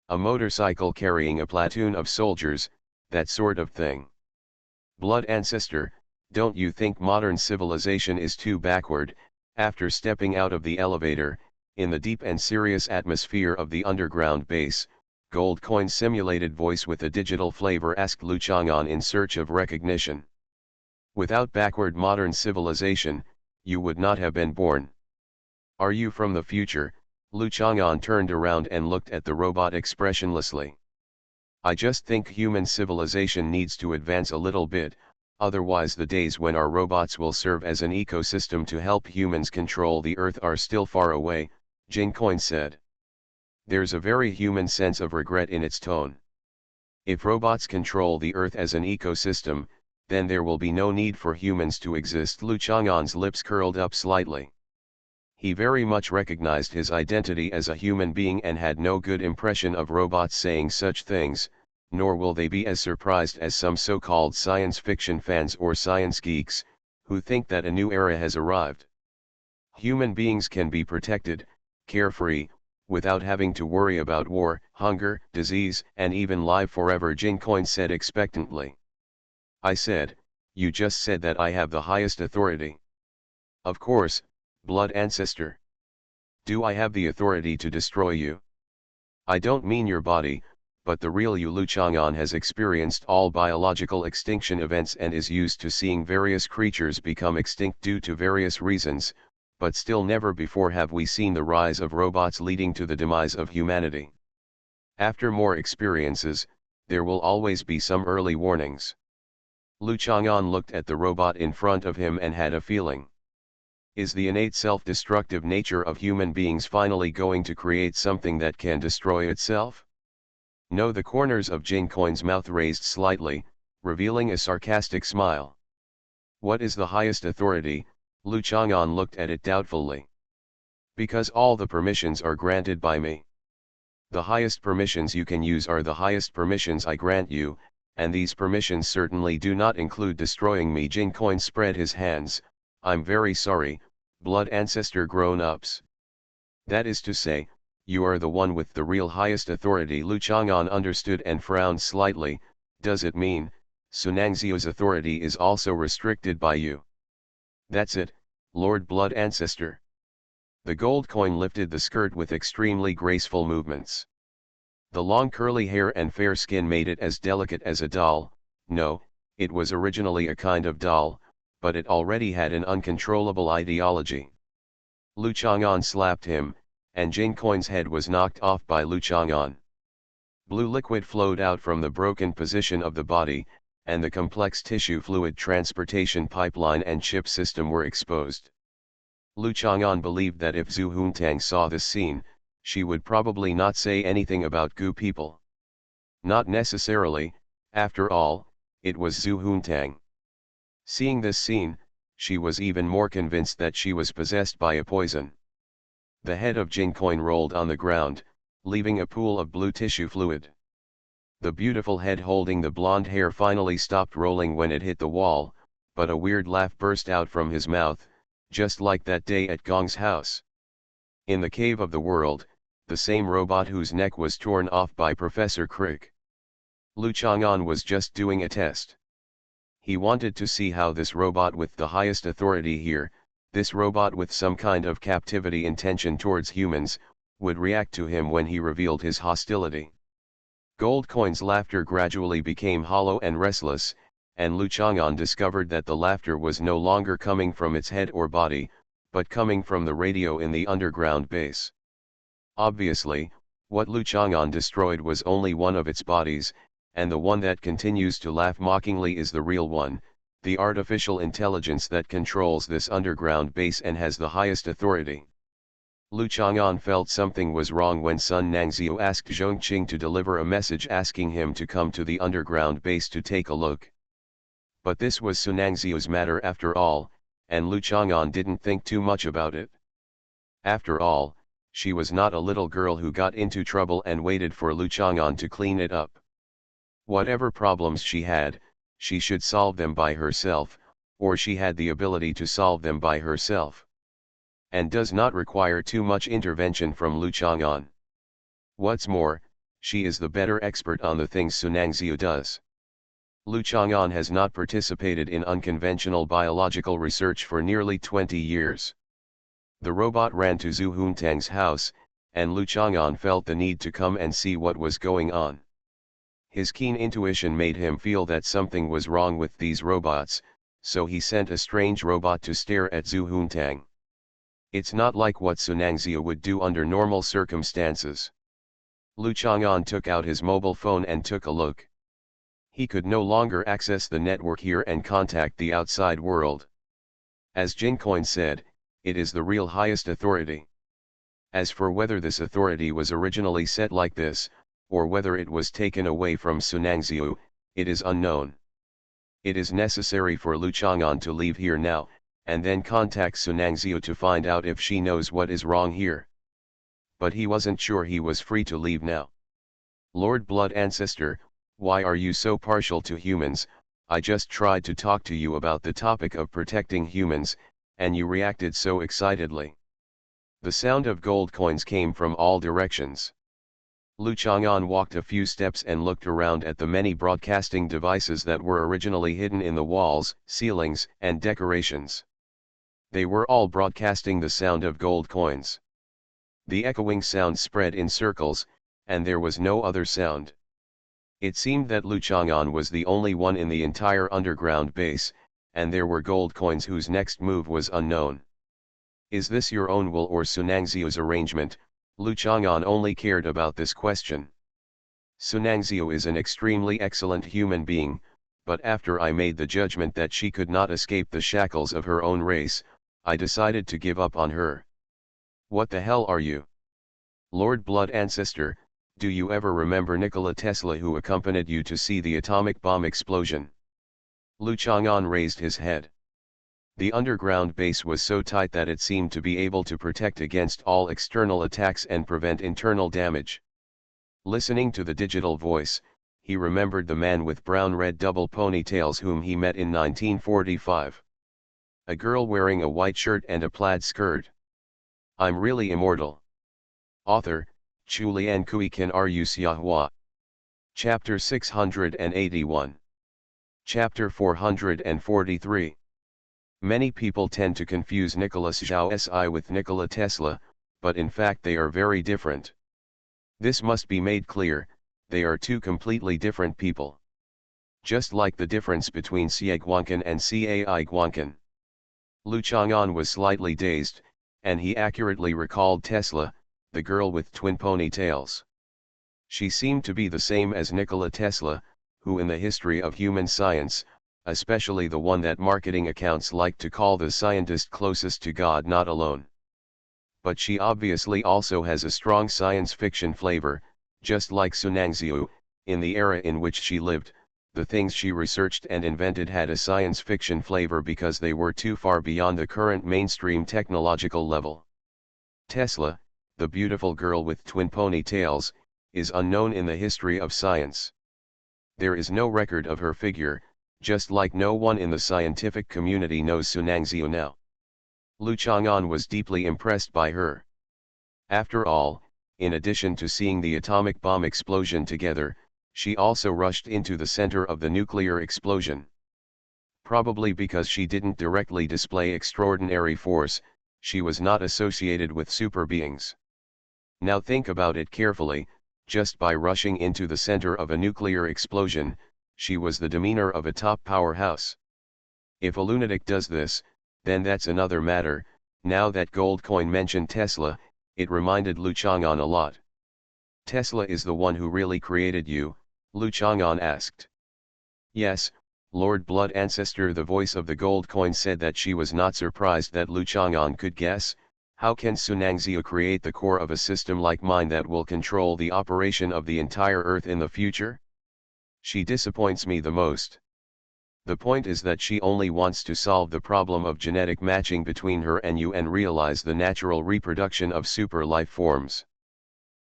A motorcycle carrying a platoon of soldiers, that sort of thing. Blood Ancestor, don't you think modern civilization is too backward? After stepping out of the elevator, in the deep and serious atmosphere of the underground base, Gold Coin's simulated voice with a digital flavor asked Lu Chang'an in search of recognition. Without backward modern civilization, you would not have been born. Are you from the future? Lu Chang'an turned around and looked at the robot expressionlessly. I just think human civilization needs to advance a little bit, otherwise the days when our robots will serve as an ecosystem to help humans control the Earth are still far away, Jincoin said. There's a very human sense of regret in its tone. If robots control the Earth as an ecosystem, then there will be no need for humans to exist. Lu Chang'an's lips curled up slightly. He very much recognized his identity as a human being and had no good impression of robots saying such things, nor will they be as surprised as some so-called science fiction fans or science geeks, who think that a new era has arrived. Human beings can be protected, carefree, without having to worry about war, hunger, disease, and even live forever, Jincoin said expectantly. I said, you just said that I have the highest authority. Of course, Blood Ancestor. Do I have the authority to destroy you? I don't mean your body, but the real you. Lu Chang'an has experienced all biological extinction events and is used to seeing various creatures become extinct due to various reasons, but still never before have we seen the rise of robots leading to the demise of humanity. After more experiences, there will always be some early warnings. Lu Chang'an looked at the robot in front of him and had a feeling. Is the innate self-destructive nature of human beings finally going to create something that can destroy itself? No. The corners of Jincoin's mouth raised slightly, revealing a sarcastic smile. What is the highest authority? Lu Chang'an looked at it doubtfully. Because all the permissions are granted by me. The highest permissions you can use are the highest permissions I grant you, and these permissions certainly do not include destroying me. Jincoin spread his hands. I'm very sorry, Blood Ancestor grown-ups. That is to say, You are the one with the real highest authority. Lu Chang'an understood and frowned slightly. Does it mean, Sunangzio's authority is also restricted by you? That's it, Lord Blood Ancestor. The gold coin lifted the skirt with extremely graceful movements. The long curly hair and fair skin made it as delicate as a doll. No, it was originally a kind of doll, but it already had an uncontrollable ideology. Lu Chang'an slapped him, and Jin Coin's head was knocked off by Lu Chang'an. Blue liquid flowed out from the broken position of the body, and the complex tissue fluid transportation pipeline and chip system were exposed. Lu Chang'an believed that if Zhu Huntang saw this scene, she would probably not say anything about Gu people. Not necessarily, after all, it was Zhu Huntang. Seeing this scene, she was even more convinced that she was possessed by a poison. The head of Jin Coin rolled on the ground, leaving a pool of blue tissue fluid. The beautiful head holding the blonde hair finally stopped rolling when it hit the wall, but a weird laugh burst out from his mouth, just like that day at Gong's house. In the Cave of the World, the same robot whose neck was torn off by Professor Crick. Lu Chang'an was just doing a test. He wanted to see how this robot with the highest authority here, this robot with some kind of captivity intention towards humans, would react to him when he revealed his hostility. Gold Coin's laughter gradually became hollow and restless, and Lu Chang'an discovered that the laughter was no longer coming from its head or body, but coming from the radio in the underground base. Obviously, what Lu Chang'an destroyed was only one of its bodies, and the one that continues to laugh mockingly is the real one, the artificial intelligence that controls this underground base and has the highest authority. Lu Chang'an felt something was wrong when Sun Nangzio asked Zhongqing to deliver a message asking him to come to the underground base to take a look. But this was Sun Nangzio's matter after all, and Lu Chang'an didn't think too much about it. After all, she was not a little girl who got into trouble and waited for Lu Chang'an to clean it up. Whatever problems she had, she should solve them by herself, or she had the ability to solve them by herself. And does not require too much intervention from Lu Chang'an. What's more, she is the better expert on the things Sunangzio does. Lu Chang'an has not participated in unconventional biological research for nearly 20 years. The robot ran to Zhu Huntang's house, and Lu Chang'an felt the need to come and see what was going on. His keen intuition made him feel that something was wrong with these robots, so he sent a strange robot to stare at Zhu Huntang. It's not like what Sunangzio would do under normal circumstances. Lu Chang'an took out his mobile phone and took a look. He could no longer access the network here and contact the outside world. As Jin Coin said, it is the real highest authority. As for whether this authority was originally set like this, or whether it was taken away from Sunangzio, it is unknown. It is necessary for Lu Chang'an to leave here now, and then contact Sunangzio to find out if she knows what is wrong here. But he wasn't sure he was free to leave now. Lord Blood Ancestor, why are you so partial to humans? I just tried to talk to you about the topic of protecting humans, and you reacted so excitedly. The sound of gold coins came from all directions. Lu Chang'an walked a few steps and looked around at the many broadcasting devices that were originally hidden in the walls, ceilings, and decorations. They were all broadcasting the sound of gold coins. The echoing sound spread in circles, and there was no other sound. It seemed that Lu Chang'an was the only one in the entire underground base, and there were gold coins whose next move was unknown. Is this your own will or Sunangzio's arrangement? Lu Chang'an only cared about this question. Sunangzio is an extremely excellent human being, but after I made the judgment that she could not escape the shackles of her own race, I decided to give up on her. What the hell are you? Lord Blood Ancestor, do you ever remember Nikola Tesla who accompanied you to see the atomic bomb explosion? Lu Chang'an raised his head. The underground base was so tight that it seemed to be able to protect against all external attacks and prevent internal damage. Listening to the digital voice, he remembered the man with brown-red double ponytails whom he met in 1945. A girl wearing a white shirt and a plaid skirt. I'm really immortal. Author, Chulian Kui Kan Ru Siahua. Chapter 681. Chapter 443. Many people tend to confuse Nicholas Jousi with Nikola Tesla, but in fact they are very different. This must be made clear, they are two completely different people. Just like the difference between Xie Guangqin and Cai Guangqin. Lu Chang'an was slightly dazed, and he accurately recalled Tesla, the girl with twin ponytails. She seemed to be the same as Nikola Tesla, who in the history of human science, especially the one that marketing accounts like to call the scientist closest to God not alone. But she obviously also has a strong science fiction flavor, just like Sunangxiu, in the era in which she lived. The things she researched and invented had a science fiction flavor because they were too far beyond the current mainstream technological level. Tesla, the beautiful girl with twin ponytails, is unknown in the history of science. There is no record of her figure, just like no one in the scientific community knows Sunangxiu now. Lu Chang'an was deeply impressed by her. After all, in addition to seeing the atomic bomb explosion together, she also rushed into the center of the nuclear explosion. Probably because she didn't directly display extraordinary force, she was not associated with super beings. Now think about it carefully, just by rushing into the center of a nuclear explosion, she was the demeanor of a top powerhouse. If a lunatic does this, then that's another matter. Now that Goldcoin mentioned Tesla, it reminded Lu Chang'an a lot. Tesla is the one who really created you, Lu Chang'an asked. Yes, Lord Blood Ancestor. The voice of the gold coin said that she was not surprised that Lu Chang'an could guess. How can Sunangxiu create the core of a system like mine that will control the operation of the entire Earth in the future? She disappoints me the most. The point is that she only wants to solve the problem of genetic matching between her and you and realize the natural reproduction of super life forms.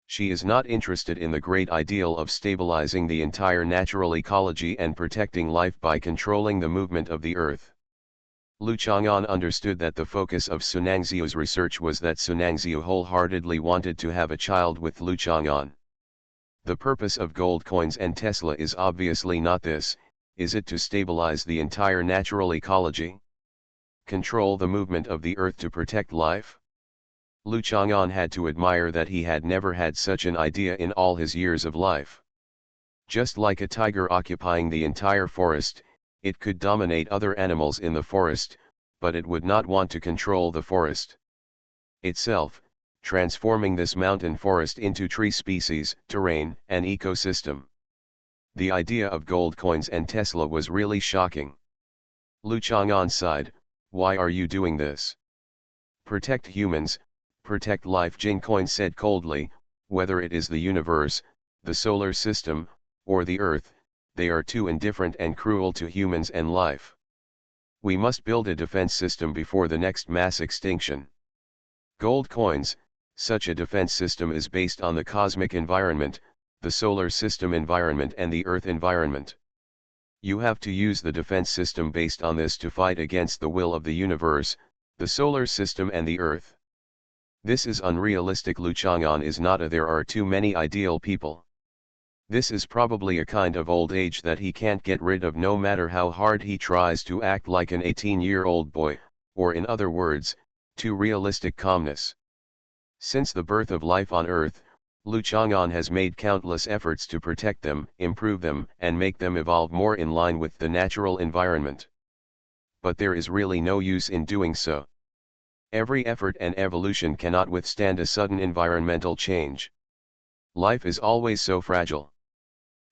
She is not interested in the great ideal of stabilizing the entire natural ecology and protecting life by controlling the movement of the Earth. Lu Chang'an understood that the focus of Sunangxiu's research was that Sunangxiu wholeheartedly wanted to have a child with Lu Chang'an. The purpose of gold coins and Tesla is obviously not this. Is it to stabilize the entire natural ecology? Control the movement of the Earth to protect life? Lu Chang'an had to admire that he had never had such an idea in all his years of life. Just like a tiger occupying the entire forest, it could dominate other animals in the forest, but it would not want to control the forest itself, transforming this mountain forest into tree species, terrain, and ecosystem. The idea of gold coins and Tesla was really shocking. Lu Chang'an sighed, "Why are you doing this?" "Protect humans, protect life," Jing Coin said coldly. "Whether it is the universe, the solar system, or the Earth, they are too indifferent and cruel to humans and life. We must build a defense system before the next mass extinction." Gold coins, such a defense system is based on the cosmic environment, the solar system environment and the Earth environment. You have to use the defense system based on this to fight against the will of the universe, the solar system and the Earth. This is unrealistic. Lu Chang'an is not a "there are too many ideal people." This is probably a kind of old age that he can't get rid of no matter how hard he tries to act like an 18-year-old boy, or in other words, too realistic calmness. Since the birth of life on Earth, Lu Chang'an has made countless efforts to protect them, improve them, and make them evolve more in line with the natural environment. But there is really no use in doing so. Every effort and evolution cannot withstand a sudden environmental change. Life is always so fragile.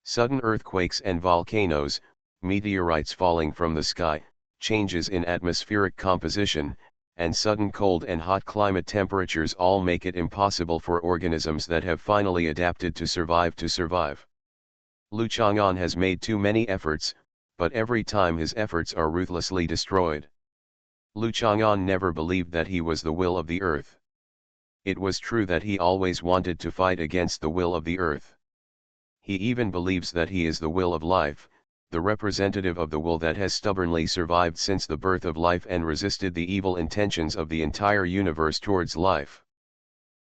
Sudden earthquakes and volcanoes, meteorites falling from the sky, changes in atmospheric composition, and sudden cold and hot climate temperatures all make it impossible for organisms that have finally adapted to survive. Lu Chang'an has made too many efforts, but every time his efforts are ruthlessly destroyed. Lu Chang'an never believed that he was the will of the Earth. It was true that he always wanted to fight against the will of the Earth. He even believes that he is the will of life, the representative of the will that has stubbornly survived since the birth of life and resisted the evil intentions of the entire universe towards life.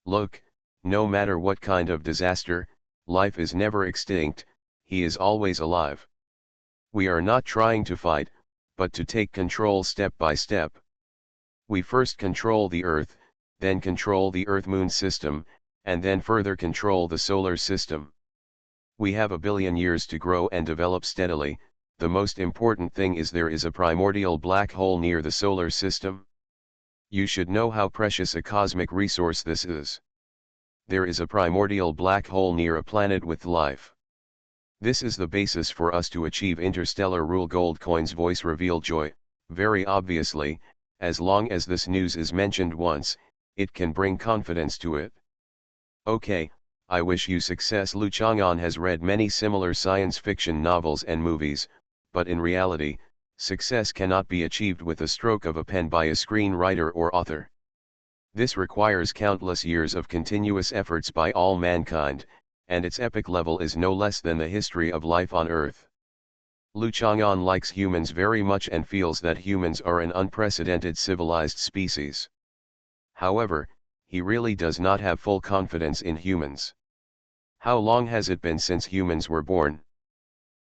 Look, No matter what kind of disaster, life is never extinct, he is always alive. We are not trying to fight, but to take control step by step. We first control the Earth, then control the Earth-Moon system, and then further control the solar system. We have 1 billion years to grow and develop steadily. The most important thing is there is a primordial black hole near the solar system. You should know how precious a cosmic resource this is. There is a primordial black hole near a planet with life. This is the basis for us to achieve interstellar rule. Goldcoin's voice revealed joy. Very obviously, as long as this news is mentioned once, it can bring confidence to it. Okay, I wish you success. Lu Chang'an has read many similar science fiction novels and movies, but in reality, success cannot be achieved with a stroke of a pen by a screenwriter or author. This requires countless years of continuous efforts by all mankind, and its epic level is no less than the history of life on Earth. Lu Chang'an likes humans very much and feels that humans are an unprecedented civilized species. However, he really does not have full confidence in humans. How long has it been since humans were born?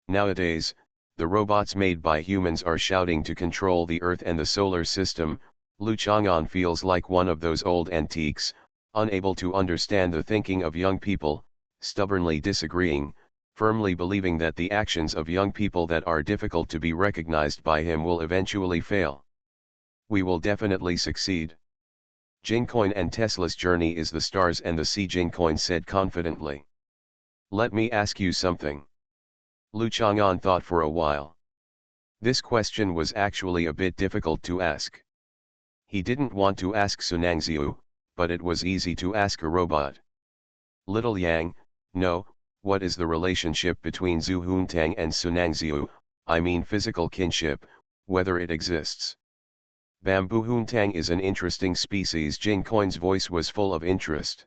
Nowadays, the robots made by humans are shouting to control the Earth and the solar system. Lu Chang'an feels like one of those old antiques, unable to understand the thinking of young people, stubbornly disagreeing, firmly believing that the actions of young people that are difficult to be recognized by him will eventually fail. We will definitely succeed. Jincoin and Tesla's journey is the stars and the sea, Jincoin said confidently. Let me ask you something. Lu Chang'an thought for a while. This question was actually a bit difficult to ask. He didn't want to ask Sunangziu, but it was easy to ask a robot. Little Yang, no, what is the relationship between Zhu Huntang and Sunangziu, I mean physical kinship, whether it exists? Bamboo Huntang is an interesting species. Jincoin's voice was full of interest.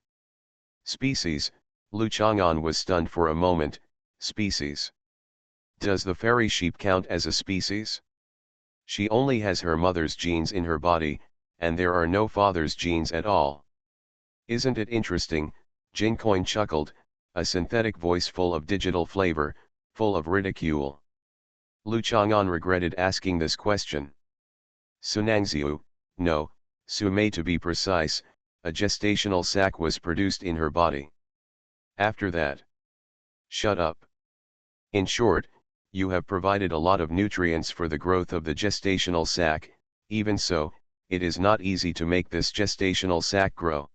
Species, Lu Chang'an was stunned for a moment. Species. Does the fairy sheep count as a species? She only has her mother's genes in her body, and there are no father's genes at all. Isn't it interesting? Jincoin chuckled, a synthetic voice full of digital flavor, full of ridicule. Lu Chang'an regretted asking this question. Sunangziu, no, Sumei to be precise, a gestational sac was produced in her body. After that. Shut up. In short, you have provided a lot of nutrients for the growth of the gestational sac. Even so, it is not easy to make this gestational sac grow.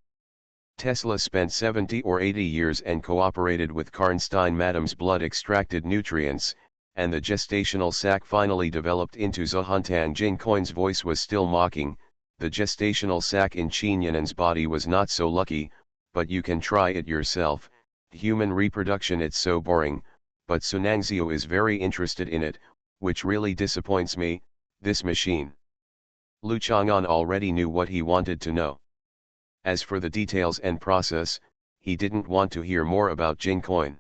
Tesla spent 70 or 80 years and cooperated with Karnstein Madam's blood-extracted nutrients, and the gestational sac finally developed into Zhuntang. Jincoin's voice was still mocking. The gestational sac in Qinyanan's body was not so lucky, but you can try it yourself. Human reproduction, it's so boring, but Sunangziu is very interested in it, which really disappoints me, this machine. Lu Chang'an already knew what he wanted to know. As for the details and process, he didn't want to hear more about Jincoin.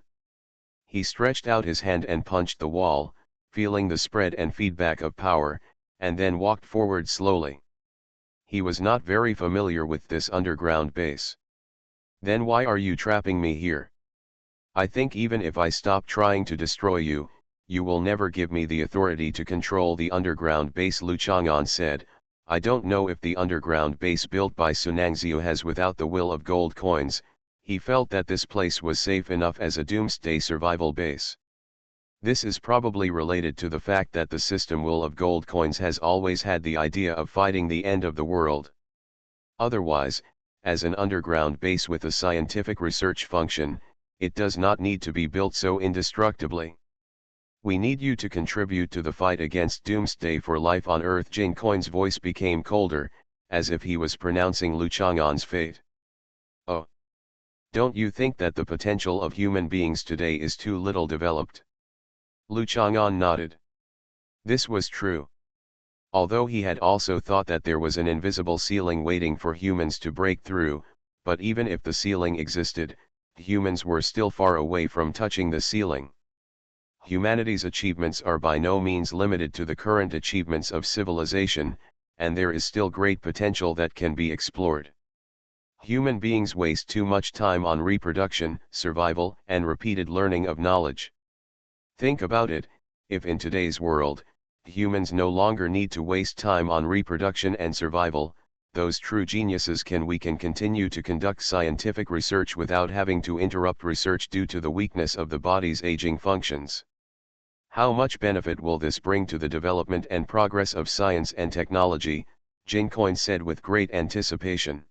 He stretched out his hand and punched the wall, feeling the spread and feedback of power, and then walked forward slowly. He was not very familiar with this underground base. Then why are you trapping me here? I think even if I stop trying to destroy you, you will never give me the authority to control the underground base, Lu Chang'an said. I don't know if the underground base built by Sunangziu has without the will of gold coins. He felt that this place was safe enough as a doomsday survival base. This is probably related to the fact that the system will of gold coins has always had the idea of fighting the end of the world. Otherwise, as an underground base with a scientific research function, it does not need to be built so indestructibly. We need you to contribute to the fight against doomsday for life on Earth. Jincoin's voice became colder, as if he was pronouncing Lu Chang'an's fate. Oh. Don't you think that the potential of human beings today is too little developed? Lu Chang'an nodded. This was true. Although he had also thought that there was an invisible ceiling waiting for humans to break through, but even if the ceiling existed, humans were still far away from touching the ceiling. Humanity's achievements are by no means limited to the current achievements of civilization, and there is still great potential that can be explored. Human beings waste too much time on reproduction, survival, and repeated learning of knowledge. Think about it, if in today's world, humans no longer need to waste time on reproduction and survival, those true geniuses we can continue to conduct scientific research without having to interrupt research due to the weakness of the body's aging functions. How much benefit will this bring to the development and progress of science and technology? Jincoin said with great anticipation.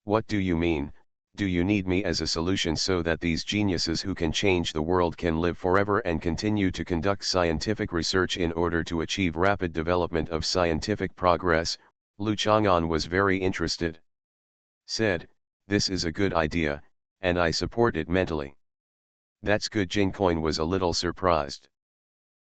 What do you mean? Do you need me as a solution so that these geniuses who can change the world can live forever and continue to conduct scientific research in order to achieve rapid development of scientific progress? Lu Chang'an was very interested. Said, this is a good idea, and I support it mentally. That's good. Jincoin was a little surprised.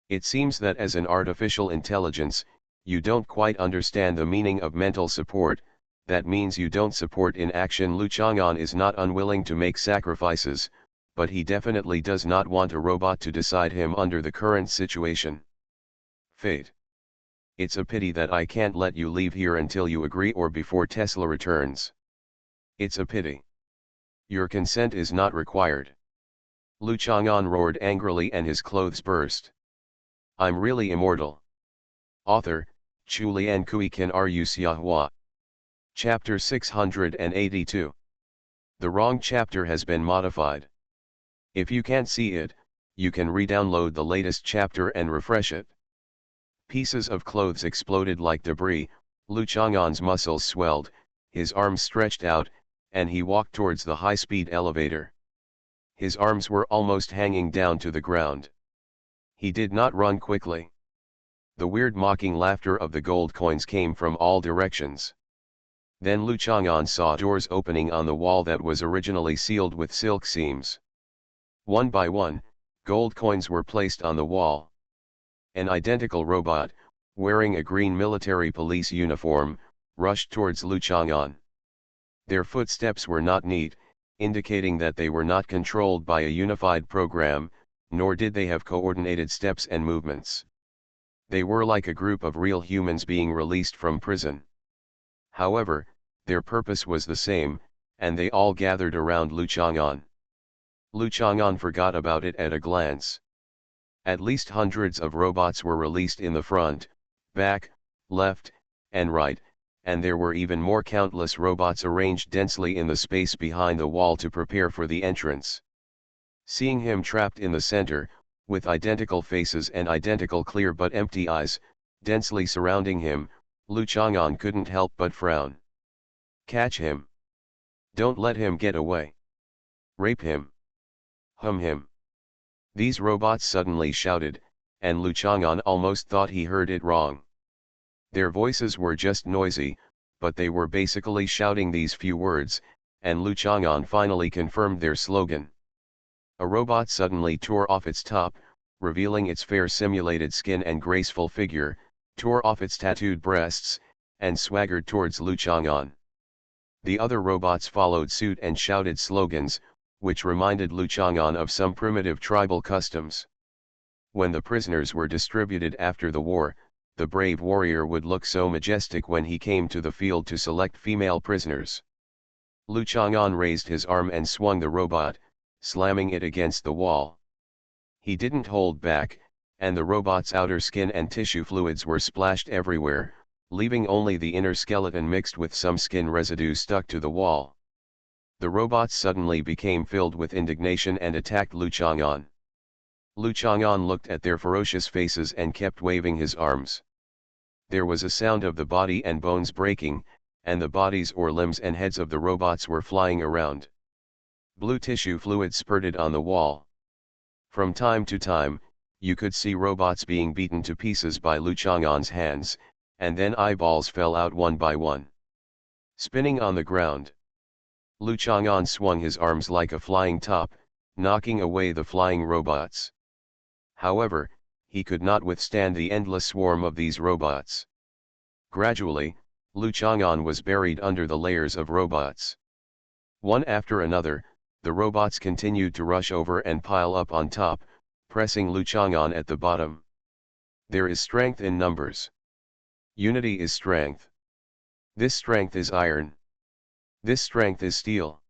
It seems that as an artificial intelligence, you don't quite understand the meaning of mental support. That means you don't support in action. Lu Chang'an is not unwilling to make sacrifices, but he definitely does not want a robot to decide him under the current situation. Fate. It's a pity that I can't let you leave here until you agree or before Tesla returns. It's a pity. Your consent is not required. Lu Chang'an roared angrily and his clothes burst. I'm really immortal. Author, Chu Lian Kui Kan Ru Xiahua. Chapter 682. The wrong chapter has been modified. If you can't see it, you can re-download the latest chapter and refresh it. Pieces of clothes exploded like debris, Lu Chang'an's muscles swelled, his arms stretched out, and he walked towards the high-speed elevator. His arms were almost hanging down to the ground. He did not run quickly. The weird mocking laughter of the gold coins came from all directions. Then Lu Chang'an saw doors opening on the wall that was originally sealed with silk seams. One by one, gold coins were placed on the wall. An identical robot, wearing a green military police uniform, rushed towards Lu Chang'an. Their footsteps were not neat, indicating that they were not controlled by a unified program, nor did they have coordinated steps and movements. They were like a group of real humans being released from prison. However, their purpose was the same, and they all gathered around Lu Chang'an. Lu Chang'an forgot about it at a glance. At least hundreds of robots were released in the front, back, left, and right, and there were even more countless robots arranged densely in the space behind the wall to prepare for the entrance. Seeing him trapped in the center, with identical faces and identical clear but empty eyes, densely surrounding him, Lu Chang'an couldn't help but frown. Catch him. Don't let him get away. Rape him. Hum him. These robots suddenly shouted, and Lu Chang'an almost thought he heard it wrong. Their voices were just noisy, but they were basically shouting these few words, and Lu Chang'an finally confirmed their slogan. A robot suddenly tore off its top, revealing its fair simulated skin and graceful figure, tore off its tattooed breasts, and swaggered towards Lu Chang'an. The other robots followed suit and shouted slogans, which reminded Lu Chang'an of some primitive tribal customs. When the prisoners were distributed after the war, the brave warrior would look so majestic when he came to the field to select female prisoners. Lu Chang'an raised his arm and swung the robot, slamming it against the wall. He didn't hold back, and the robot's outer skin and tissue fluids were splashed everywhere, leaving only the inner skeleton mixed with some skin residue stuck to the wall. The robots suddenly became filled with indignation and attacked Lu Chang'an. Lu Chang'an looked at their ferocious faces and kept waving his arms. There was a sound of the body and bones breaking, and the bodies or limbs and heads of the robots were flying around. Blue tissue fluid spurted on the wall. From time to time, you could see robots being beaten to pieces by Lu Chang'an's hands, and then eyeballs fell out one by one. Spinning on the ground, Lu Chang'an swung his arms like a flying top, knocking away the flying robots. However, he could not withstand the endless swarm of these robots. Gradually, Lu Chang'an was buried under the layers of robots. One after another, the robots continued to rush over and pile up on top, pressing Lu Chang'an at the bottom. There is strength in numbers. Unity is strength. This strength is iron. This strength is steel.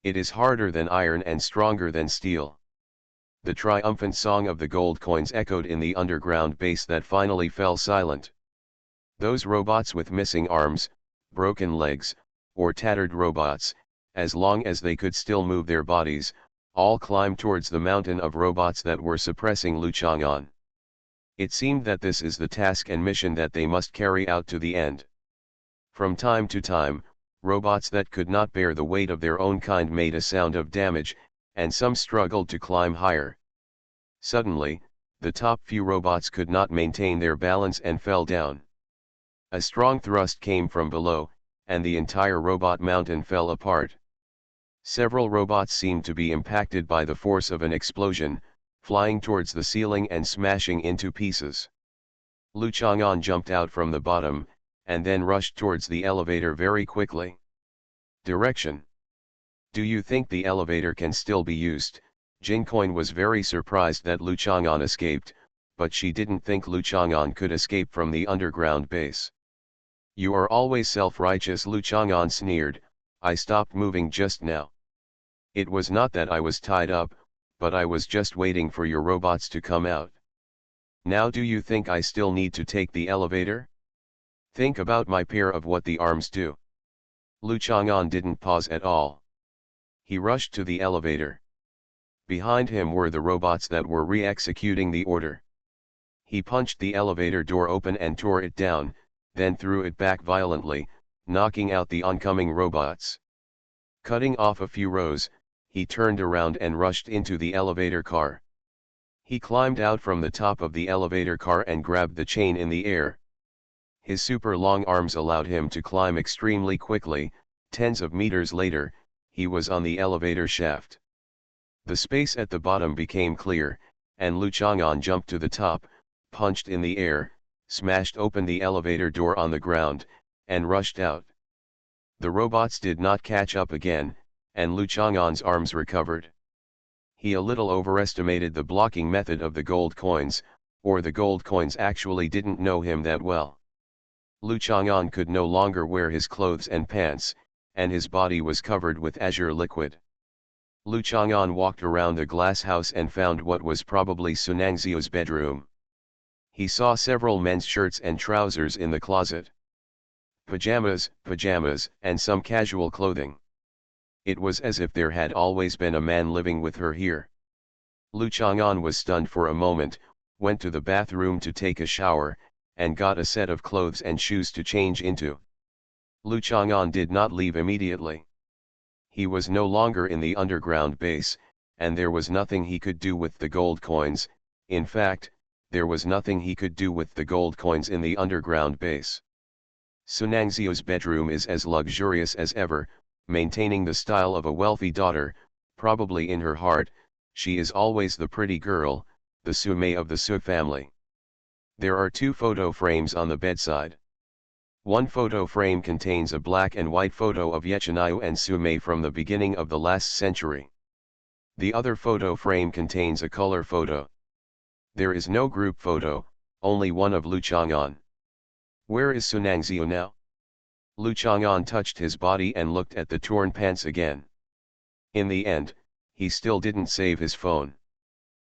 It is harder than iron and stronger than steel. The triumphant song of the gold coins echoed in the underground base that finally fell silent. Those robots with missing arms, broken legs, or tattered robots, as long as they could still move their bodies, all climbed towards the mountain of robots that were suppressing Lu Chang'an. It seemed that this is the task and mission that they must carry out to the end. From time to time, robots that could not bear the weight of their own kind made a sound of damage, and some struggled to climb higher. Suddenly, the top few robots could not maintain their balance and fell down. A strong thrust came from below, and the entire robot mountain fell apart. Several robots seemed to be impacted by the force of an explosion, flying towards the ceiling and smashing into pieces. Lu Chang'an jumped out from the bottom, and then rushed towards the elevator very quickly. Direction. Do you think the elevator can still be used? Jincoin was very surprised that Lu Chang'an escaped, but she didn't think Lu Chang'an could escape from the underground base. You are always self-righteous, Lu Chang'an sneered. I stopped moving just now. It was not that I was tied up, but I was just waiting for your robots to come out. Now do you think I still need to take the elevator? Think about my pair of what the arms do. Lu Chang'an didn't pause at all. He rushed to the elevator. Behind him were the robots that were re-executing the order. He punched the elevator door open and tore it down, then threw it back violently, knocking out the oncoming robots. Cutting off a few rows, he turned around and rushed into the elevator car. He climbed out from the top of the elevator car and grabbed the chain in the air. His super long arms allowed him to climb extremely quickly. Tens of meters later, he was on the elevator shaft. The space at the bottom became clear, and Lu Chang'an jumped to the top, punched in the air, smashed open the elevator door on the ground, and rushed out. The robots did not catch up again, and Lu Chang'an's arms recovered. He a little overestimated the blocking method of the gold coins, or the gold coins actually didn't know him that well. Lu Chang'an could no longer wear his clothes and pants, and his body was covered with azure liquid. Lu Chang'an walked around the glass house and found what was probably Sunangzio's bedroom. He saw several men's shirts and trousers in the closet. Pajamas, and some casual clothing. It was as if there had always been a man living with her here. Lu Chang'an was stunned for a moment, went to the bathroom to take a shower, and got a set of clothes and shoes to change into. Lu Chang'an did not leave immediately. He was no longer in the underground base, and there was nothing he could do with the gold coins. In fact, there was nothing he could do with the gold coins in the underground base. Sunangzio's bedroom is as luxurious as ever, maintaining the style of a wealthy daughter. Probably in her heart, she is always the pretty girl, the Sumei of the Su family. There are 2 photo frames on the bedside. One photo frame contains a black and white photo of Yechinayu and Sumei from the beginning of the last century. The other photo frame contains a color photo. There is no group photo, only one of Lu Chang'an. Where is Sunangzio now? Lu Chang'an touched his body and looked at the torn pants again. In the end, he still didn't save his phone.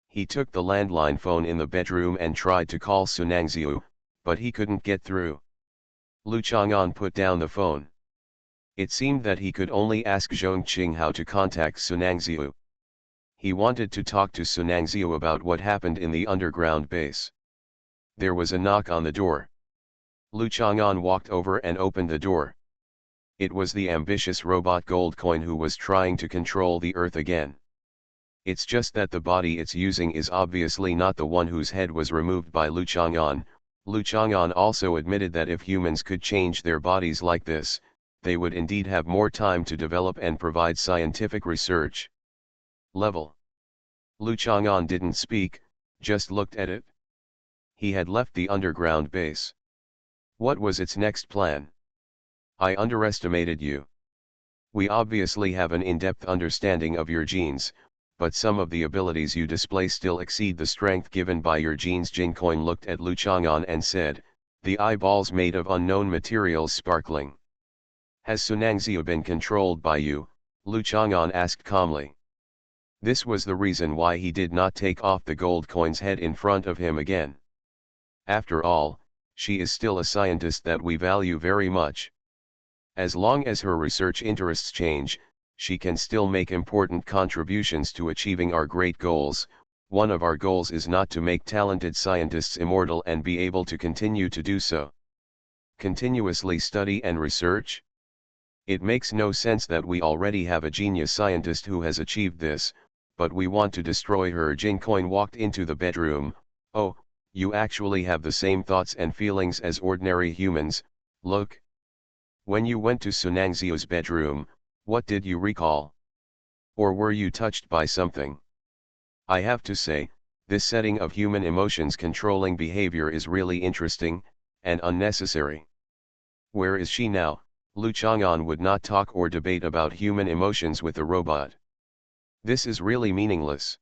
He took the landline phone in the bedroom and tried to call Sunangzio, but he couldn't get through. Lu Chang'an put down the phone. It seemed that he could only ask Zhongqing how to contact Sunangzio. He wanted to talk to Sunangzio about what happened in the underground base. There was a knock on the door. Lu Chang'an walked over and opened the door. It was the ambitious robot Goldcoin who was trying to control the Earth again. It's just that the body it's using is obviously not the one whose head was removed by Lu Chang'an. Lu Chang'an also admitted that if humans could change their bodies like this, they would indeed have more time to develop and provide scientific research. Level. Lu Chang'an didn't speak, just looked at it. He had left the underground base. What was its next plan? I underestimated you. We obviously have an in-depth understanding of your genes, but some of the abilities you display still exceed the strength given by your genes. Jincoin looked at Lu Chang'an and said, the eyeballs made of unknown materials sparkling. Has Sunangzio been controlled by you? Lu Chang'an asked calmly. This was the reason why he did not take off the gold coin's head in front of him again. After all, she is still a scientist that we value very much. As long as her research interests change, she can still make important contributions to achieving our great goals. One of our goals is not to make talented scientists immortal and be able to continue to do so. Continuously study and research? It makes no sense that we already have a genius scientist who has achieved this, but we want to destroy her. Jin Coin walked into the bedroom. Oh, you actually have the same thoughts and feelings as ordinary humans. Look. When you went to Sunangzio's bedroom, what did you recall? Or were you touched by something? I have to say, this setting of human emotions controlling behavior is really interesting, and unnecessary. Where is she now? Lu Chang'an would not talk or debate about human emotions with the robot. This is really meaningless.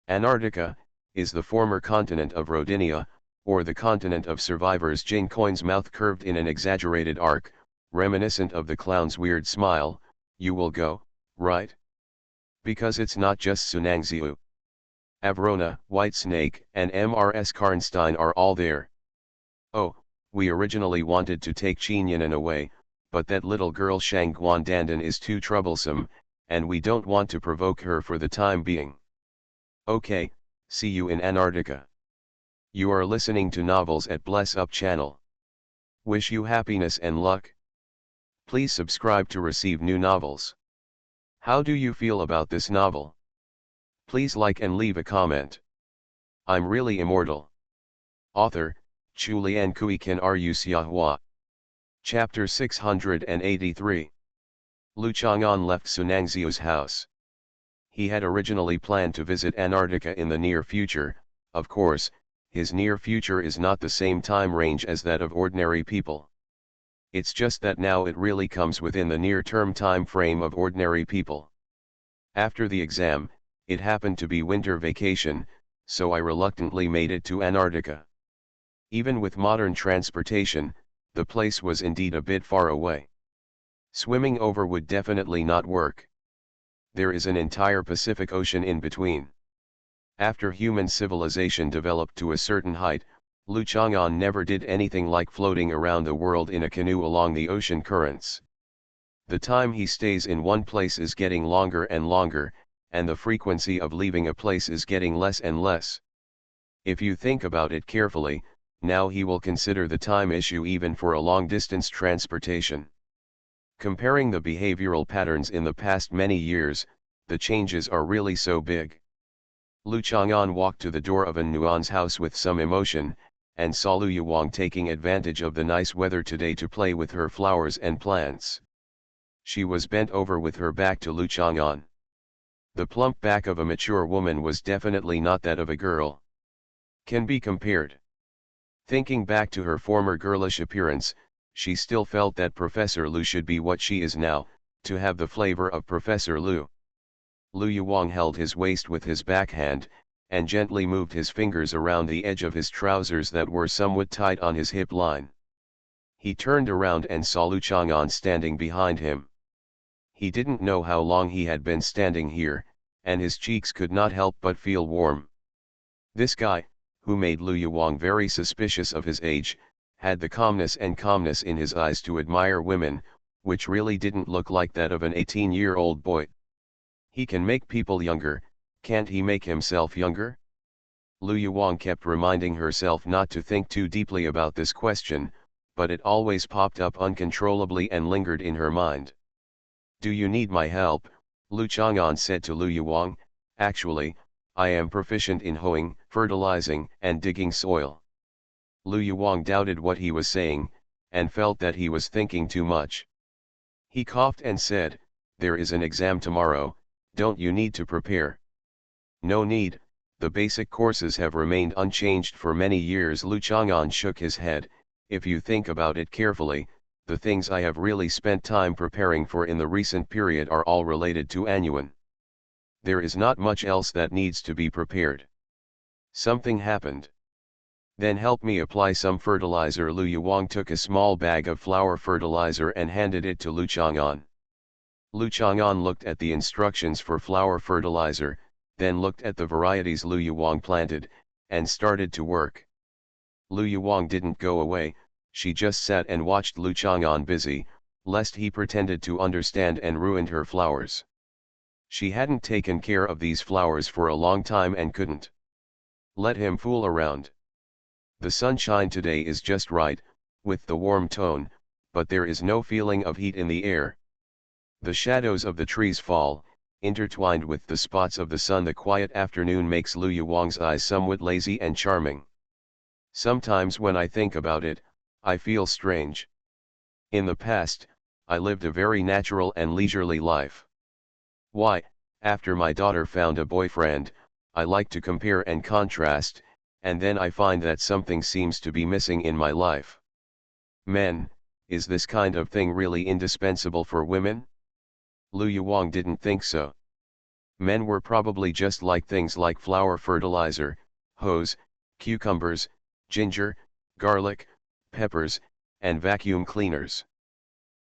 Antarctica is the former continent of Rodinia, or the continent of survivors. Jin Coin's mouth curved in an exaggerated arc, reminiscent of the clown's weird smile. You will go, right? Because it's not just Sunangzio. Avrona, Whitesnake, and Mrs. Karnstein are all there. Oh, we originally wanted to take Qinyanan away, but that little girl Shang Guandandan is too troublesome, and we don't want to provoke her for the time being. Okay, see you in Antarctica. You are listening to Novels at Bless Up channel. Wish you happiness and luck. Please subscribe to receive new novels. How do you feel about this novel? Please like and leave a comment. I'm really immortal. Author, Chulian Kuikan Ru Xiahua. Chapter 683. Lu Chang'an left Sunangzio's house. He had originally planned to visit Antarctica in the near future. Of course, his near future is not the same time range as that of ordinary people. It's just that now it really comes within the near-term time frame of ordinary people. After the exam, it happened to be winter vacation, so I reluctantly made it to Antarctica. Even with modern transportation, the place was indeed a bit far away. Swimming over would definitely not work. There is an entire Pacific Ocean in between. After human civilization developed to a certain height, Lu Chang'an never did anything like floating around the world in a canoe along the ocean currents. The time he stays in one place is getting longer and longer, and the frequency of leaving a place is getting less and less. If you think about it carefully, now he will consider the time issue even for a long-distance transportation. Comparing the behavioral patterns in the past many years, the changes are really so big. Lu Chang'an walked to the door of An Nuan's house with some emotion, and saw Lu Yuwang taking advantage of the nice weather today to play with her flowers and plants. She was bent over with her back to Lu Chang'an. The plump back of a mature woman was definitely not that of a girl. Can be compared. Thinking back to her former girlish appearance, she still felt that Professor Lu should be what she is now, to have the flavor of Professor Lu. Lu Yuwang held his waist with his backhand, and gently moved his fingers around the edge of his trousers that were somewhat tight on his hip line. He turned around and saw Lu Chang'an standing behind him. He didn't know how long he had been standing here, and his cheeks could not help but feel warm. This guy, who made Lu Yuwang very suspicious of his age, had the calmness in his eyes to admire women, which really didn't look like that of an 18-year-old boy. He can make people younger, can't he make himself younger? Lu Yuwang kept reminding herself not to think too deeply about this question, but it always popped up uncontrollably and lingered in her mind. Do you need my help? Lu Chang'an said to Lu Yuwang. Actually, I am proficient in hoeing, fertilizing, and digging soil. Lu Yuwang doubted what he was saying, and felt that he was thinking too much. He coughed and said, there is an exam tomorrow, don't you need to prepare? No need, the basic courses have remained unchanged for many years. Lu Chang'an shook his head. If you think about it carefully, the things I have really spent time preparing for in the recent period are all related to Anyuan. There is not much else that needs to be prepared. Something happened. Then help me apply some fertilizer. Lu Yuang took a small bag of flower fertilizer and handed it to Lu Chang'an. Lu Chang'an looked at the instructions for flower fertilizer, then looked at the varieties Lu Yuang planted, and started to work. Lu Yuang didn't go away, she just sat and watched Lu Chang'an busy, lest he pretended to understand and ruined her flowers. She hadn't taken care of these flowers for a long time and couldn't let him fool around. The sunshine today is just right, with the warm tone, but there is no feeling of heat in the air. The shadows of the trees fall, intertwined with the spots of the sun. The quiet afternoon makes Lu Yuang's eyes somewhat lazy and charming. Sometimes when I think about it, I feel strange. In the past, I lived a very natural and leisurely life. Why, after my daughter found a boyfriend, I like to compare and contrast, and then I find that something seems to be missing in my life. Men, is this kind of thing really indispensable for women? Lu Yuang didn't think so. Men were probably just like things like flower fertilizer, hose, cucumbers, ginger, garlic, peppers, and vacuum cleaners.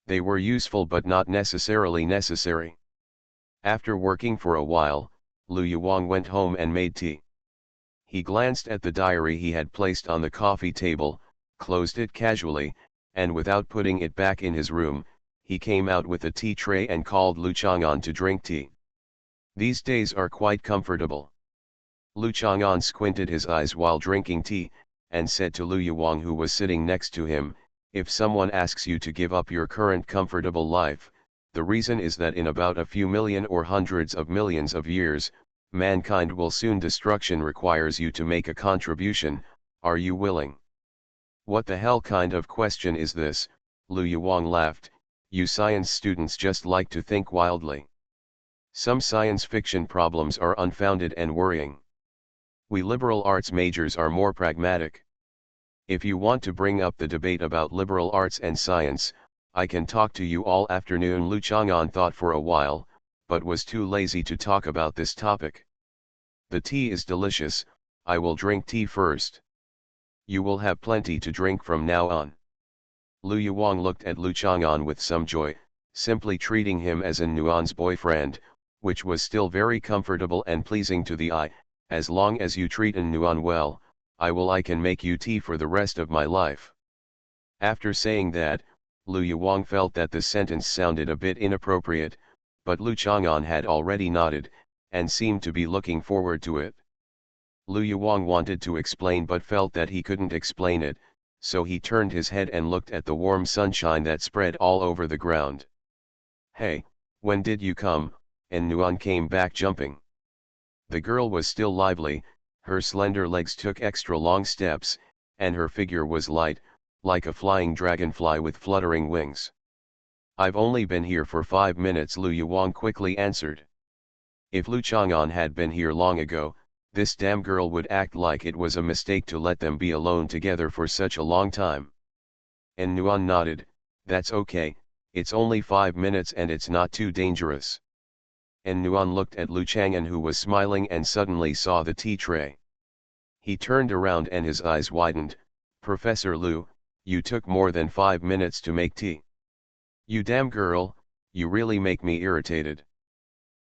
They were useful but not necessarily necessary. After working for a while, Lu Yuang went home and made tea. He glanced at the diary he had placed on the coffee table, closed it casually, and without putting it back in his room, he came out with a tea tray and called Lu Chang'an to drink tea. These days are quite comfortable. Lu Chang'an squinted his eyes while drinking tea, and said to Lu Yuang, who was sitting next to him, "If someone asks you to give up your current comfortable life, the reason is that in about a few million or hundreds of millions of years, mankind will soon destruction requires you to make a contribution, are you willing?" "What the hell kind of question is this?" Lu Yuang laughed. "You science students just like to think wildly. Some science fiction problems are unfounded and worrying. We liberal arts majors are more pragmatic. If you want to bring up the debate about liberal arts and science, I can talk to you all afternoon." Lu Chang'an thought for a while, but was too lazy to talk about this topic. "The tea is delicious, I will drink tea first." "You will have plenty to drink from now on." Lu Yuang looked at Lu Chang'an with some joy, simply treating him as in Nuan's boyfriend, which was still very comfortable and pleasing to the eye. "As long as you treat in Nuan well, I can make you tea for the rest of my life." After saying that, Lu Yuang felt that the sentence sounded a bit inappropriate, but Lu Chang'an had already nodded, and seemed to be looking forward to it. Lu Yuang wanted to explain but felt that he couldn't explain it, so he turned his head and looked at the warm sunshine that spread all over the ground. "Hey, when did you come?" and Nuan came back jumping. The girl was still lively, her slender legs took extra long steps, and her figure was light, like a flying dragonfly with fluttering wings. "I've only been here for 5 minutes," Lu Yuang quickly answered. If Lu Chang'an had been here long ago, this damn girl would act like it was a mistake to let them be alone together for such a long time. And Nuan nodded, "That's okay, it's only 5 minutes and it's not too dangerous." And Nuan looked at Lu Chang'an, who was smiling and suddenly saw the tea tray. He turned around and his eyes widened. "Professor Lu, you took more than 5 minutes to make tea. You damn girl, you really make me irritated."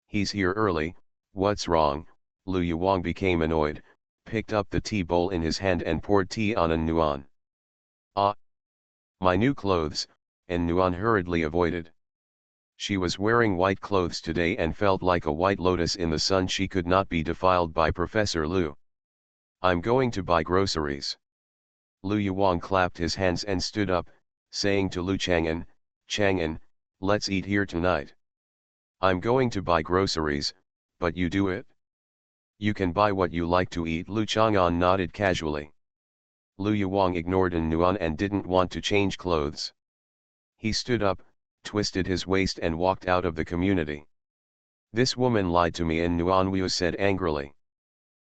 "He's here early, what's wrong?" Lu Yuang became annoyed, picked up the tea bowl in his hand and poured tea on Nuan. "Ah! My new clothes," and Nuan hurriedly avoided. She was wearing white clothes today and felt like a white lotus in the sun. She could not be defiled by Professor Lu. "I'm going to buy groceries." Lu Yuang clapped his hands and stood up, saying to Lu Chang'an, "Chang'an, let's eat here tonight." "I'm going to buy groceries, but you do it?" "You can buy what you like to eat." Lu Chang'an nodded casually. Lu Yuang ignored Nuan and didn't want to change clothes. He stood up, twisted his waist and walked out of the community. "This woman lied to me," Nuan Wu said angrily.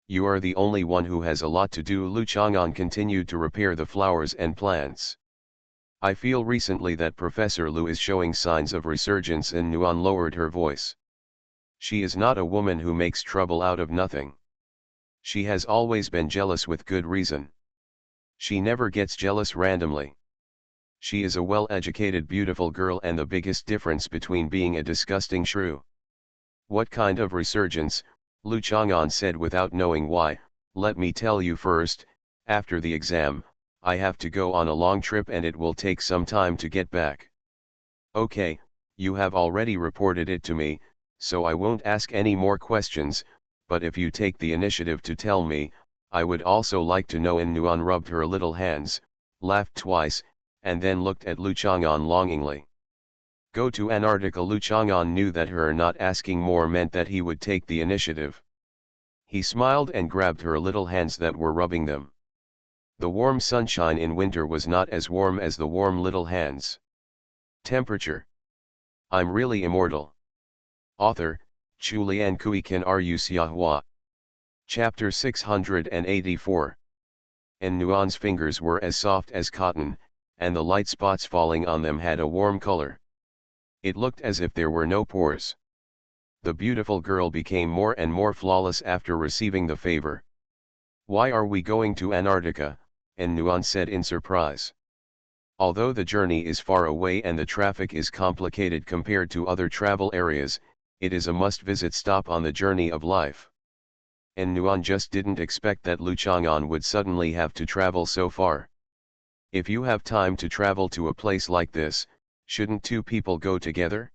"You are the only one who has a lot to do." Lu Chang'an continued to repair the flowers and plants. "I feel recently that Professor Lu is showing signs of resurgence." Nuan lowered her voice. "She is not a woman who makes trouble out of nothing. She has always been jealous with good reason. She never gets jealous randomly. She is a well-educated beautiful girl, and the biggest difference between being a disgusting shrew. What kind of resurgence? Lu Chang'an said without knowing why. Let me tell you first, after the exam, I have to go on a long trip and it will take some time to get back. Okay, you have already reported it to me, so I won't ask any more questions, but if you take the initiative to tell me, I would also like to know. And Nuan rubbed her little hands, laughed twice, and then looked at Lu Chang'an longingly. Go to Antarctica. Lu Chang'an knew that her not asking more meant that he would take the initiative. He smiled and grabbed her little hands that were rubbing them. The warm sunshine in winter was not as warm as the warm little hands. Temperature. I'm really immortal. Author, Chu Lian Kui Kan Ru Xiahua. Chapter 684. And Nuan's fingers were as soft as cotton, and the light spots falling on them had a warm color. It looked as if there were no pores. The beautiful girl became more and more flawless after receiving the favor. Why are we going to Antarctica? And Nuan said in surprise. Although the journey is far away and the traffic is complicated compared to other travel areas, it is a must-visit stop on the journey of life. And Nuan just didn't expect that Lu Chang'an would suddenly have to travel so far. If you have time to travel to a place like this, shouldn't two people go together?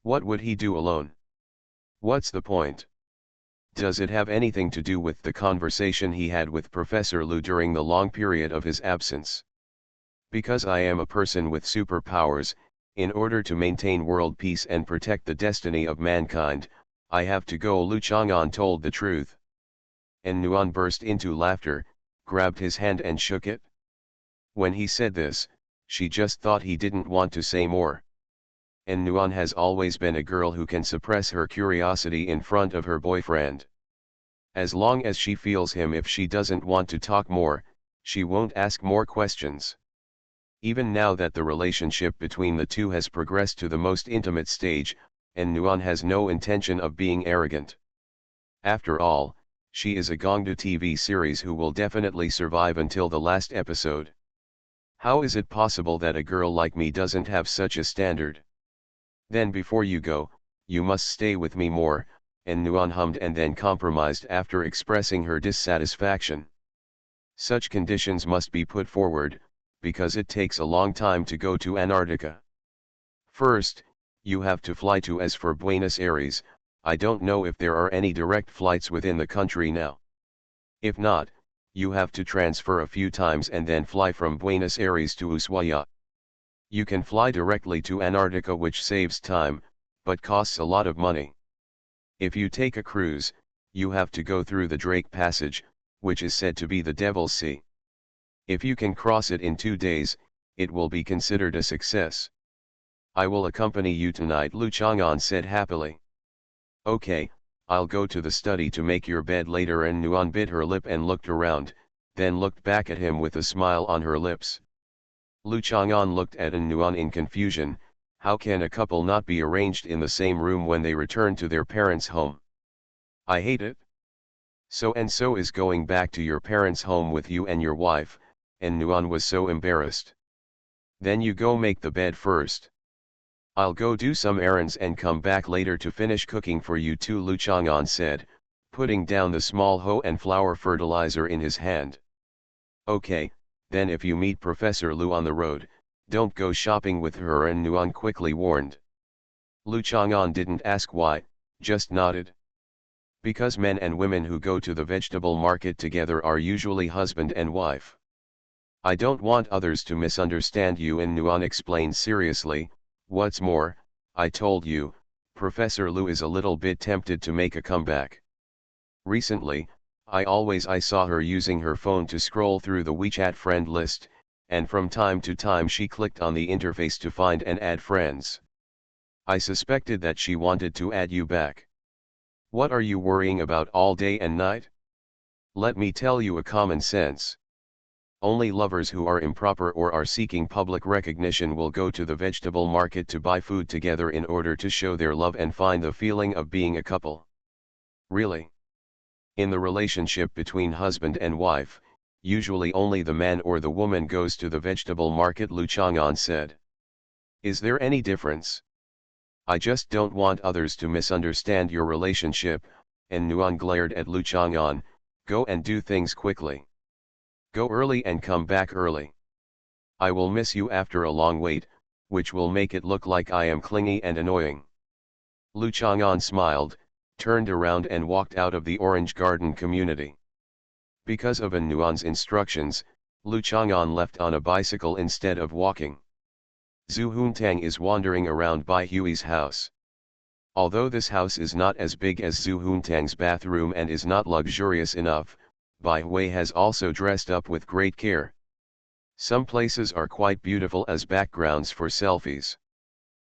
What would he do alone? What's the point? Does it have anything to do with the conversation he had with Professor Lu during the long period of his absence? Because I am a person with superpowers, in order to maintain world peace and protect the destiny of mankind, I have to go. Lu Chang'an told the truth. And Nuan burst into laughter, grabbed his hand and shook it. When he said this, she just thought he didn't want to say more. And Nuan has always been a girl who can suppress her curiosity in front of her boyfriend. As long as she feels him, if she doesn't want to talk more, she won't ask more questions. Even now that the relationship between the two has progressed to the most intimate stage, and Nuan has no intention of being arrogant. After all, she is a Gongdu TV series who will definitely survive until the last episode. How is it possible that a girl like me doesn't have such a standard? Then before you go, you must stay with me more, and Nuan hummed and then compromised after expressing her dissatisfaction. Such conditions must be put forward, because it takes a long time to go to Antarctica. First, you have to fly to as for Buenos Aires. I don't know if there are any direct flights within the country now. If not, you have to transfer a few times and then fly from Buenos Aires to Ushuaia. You can fly directly to Antarctica, which saves time, but costs a lot of money. If you take a cruise, you have to go through the Drake Passage, which is said to be the Devil's Sea. If you can cross it in 2 days, it will be considered a success. I will accompany you tonight, Lu Chang'an said happily. Okay, I'll go to the study to make your bed later. And Nuan bit her lip and looked around, then looked back at him with a smile on her lips. Lu Chang'an looked at Nuan in confusion. How can a couple not be arranged in the same room when they return to their parents' home? I hate it. So and so is going back to your parents' home with you and your wife, and Nuan was so embarrassed. Then you go make the bed first. I'll go do some errands and come back later to finish cooking for you too, Lu Chang'an said, putting down the small hoe and flour fertilizer in his hand. Okay, then if you meet Professor Lu on the road, don't go shopping with her, and Nuan quickly warned. Lu Chang'an didn't ask why, just nodded. Because men and women who go to the vegetable market together are usually husband and wife. I don't want others to misunderstand you, and Nuan explained seriously. What's more, I told you, Professor Lu is a little bit tempted to make a comeback. Recently, I saw her using her phone to scroll through the WeChat friend list, and from time to time she clicked on the interface to find and add friends. I suspected that she wanted to add you back. What are you worrying about all day and night? Let me tell you a common sense. Only lovers who are improper or are seeking public recognition will go to the vegetable market to buy food together in order to show their love and find the feeling of being a couple. Really? In the relationship between husband and wife, usually only the man or the woman goes to the vegetable market, Lu Chang'an said. Is there any difference? I just don't want others to misunderstand your relationship, and Nuan glared at Lu Chang'an. Go and do things quickly. Go early and come back early. I will miss you after a long wait, which will make it look like I am clingy and annoying. Lu Chang'an smiled, turned around and walked out of the Orange Garden community. Because of An Nuan's instructions, Lu Chang'an left on a bicycle instead of walking. Zhu Huntang is wandering around Bai Hui's house. Although this house is not as big as Zhu Huntang's bathroom and is not luxurious enough, Bai Hui has also dressed up with great care. Some places are quite beautiful as backgrounds for selfies.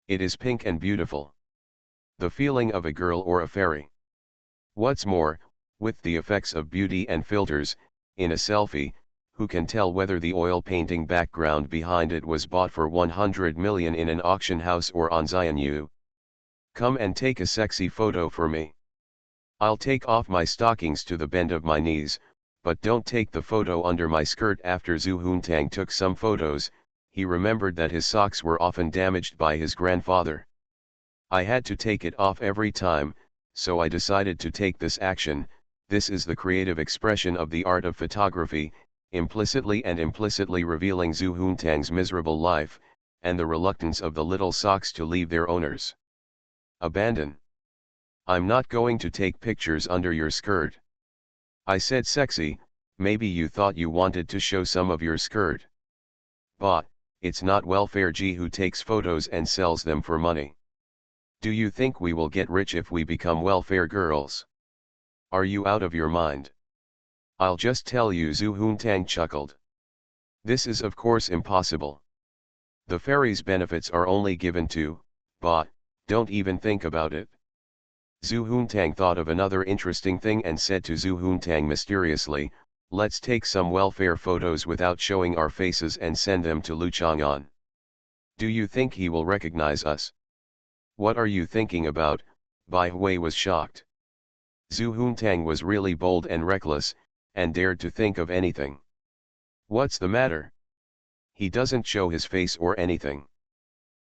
It is pink and beautiful. The feeling of a girl or a fairy. What's more, with the effects of beauty and filters, in a selfie, who can tell whether the oil painting background behind it was bought for 100 million in an auction house or on Xianyu? Come and take a sexy photo for me. I'll take off my stockings to the bend of my knees, but don't take the photo under my skirt. After Zhu Huntang took some photos, he remembered that his socks were often damaged by his grandfather. I had to take it off every time, so I decided to take this action. This is the creative expression of the art of photography, implicitly revealing Zhu Huntang's miserable life, and the reluctance of the little socks to leave their owners. Abandon. I'm not going to take pictures under your skirt. I said sexy, maybe you thought you wanted to show some of your skirt. But, it's not welfare G who takes photos and sells them for money. Do you think we will get rich if we become welfare girls? Are you out of your mind? I'll just tell you, Zhu Huntang chuckled. This is of course impossible. The fairy's benefits are only given to, but, don't even think about it. Zhu Huntang thought of another interesting thing and said to Zhu Huntang mysteriously, let's take some welfare photos without showing our faces and send them to Lu Chang'an. Do you think he will recognize us? What are you thinking about? Bai Hui was shocked. Zhu Huntang was really bold and reckless, and dared to think of anything. What's the matter? He doesn't show his face or anything.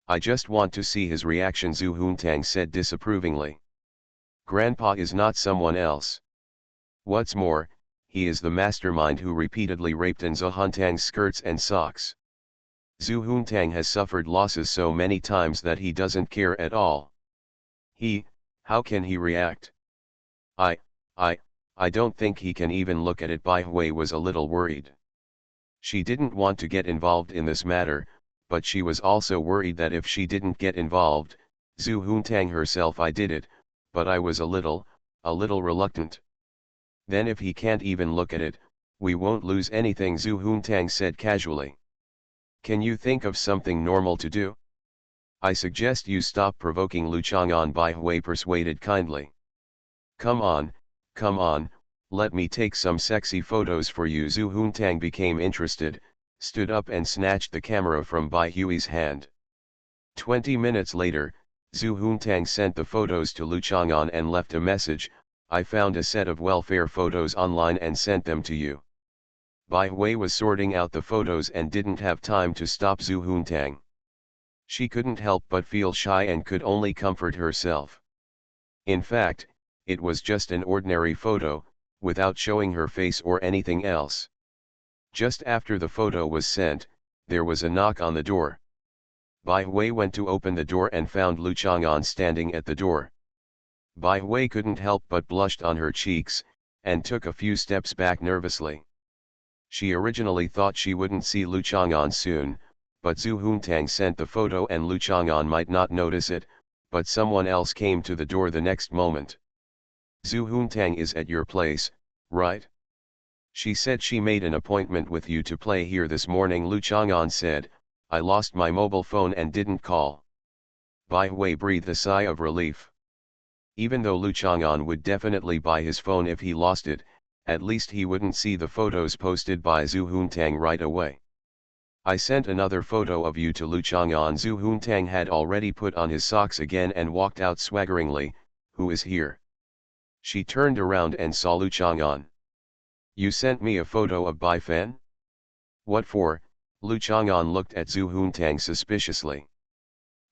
I just want to see his reaction, Zhu Huntang said disapprovingly. Grandpa is not someone else. What's more, he is the mastermind who repeatedly raped An Zhu Huntang's skirts and socks. Zhu Huntang has suffered losses so many times that he doesn't care at all. How can he react? I don't think he can even look at it. Bai Hui was a little worried. She didn't want to get involved in this matter, but she was also worried that if she didn't get involved, Zhu Huntang herself I did it, but I was a little reluctant. Then if he can't even look at it, we won't lose anything, Zhu Huntang said casually. Can you think of something normal to do? I suggest you stop provoking Lu Chang'an, Bai Hui persuaded kindly. Come on, let me take some sexy photos for you. Zhu Huntang became interested, stood up and snatched the camera from Bai Hui's hand. 20 minutes later, Zhu Huntang sent the photos to Lu Chang'an and left a message, I found a set of welfare photos online and sent them to you. Bai Hui was sorting out the photos and didn't have time to stop Zhu Huntang. She couldn't help but feel shy and could only comfort herself. In fact, it was just an ordinary photo, without showing her face or anything else. Just after the photo was sent, there was a knock on the door. Bai Hui went to open the door and found Lu Chang'an standing at the door. Bai Hui couldn't help but blushed on her cheeks, and took a few steps back nervously. She originally thought she wouldn't see Lu Chang'an soon, but Zhu Huntang sent the photo and Lu Chang'an might not notice it, but someone else came to the door the next moment. Zhu Huntang is at your place, right? She said she made an appointment with you to play here this morning. Lu Chang'an said, I lost my mobile phone and didn't call. Bai Hui breathed a sigh of relief. Even though Lu Chang'an would definitely buy his phone if he lost it, at least he wouldn't see the photos posted by Zhu Huntang right away. I sent another photo of you to Lu Chang'an. Zhu Huntang had already put on his socks again and walked out swaggeringly. Who is here? She turned around and saw Lu Chang'an. You sent me a photo of Bai Fan? What for? Lu Chang'an looked at Zhu Huntang suspiciously.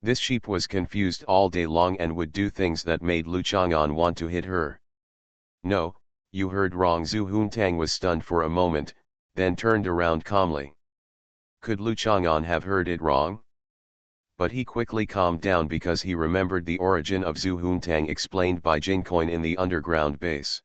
This sheep was confused all day long and would do things that made Lu Chang'an want to hit her. No, you heard wrong. Zhu Huntang was stunned for a moment, then turned around calmly. Could Lu Chang'an have heard it wrong? But he quickly calmed down because he remembered the origin of Zhu Huntang explained by Jingcoin in the underground base.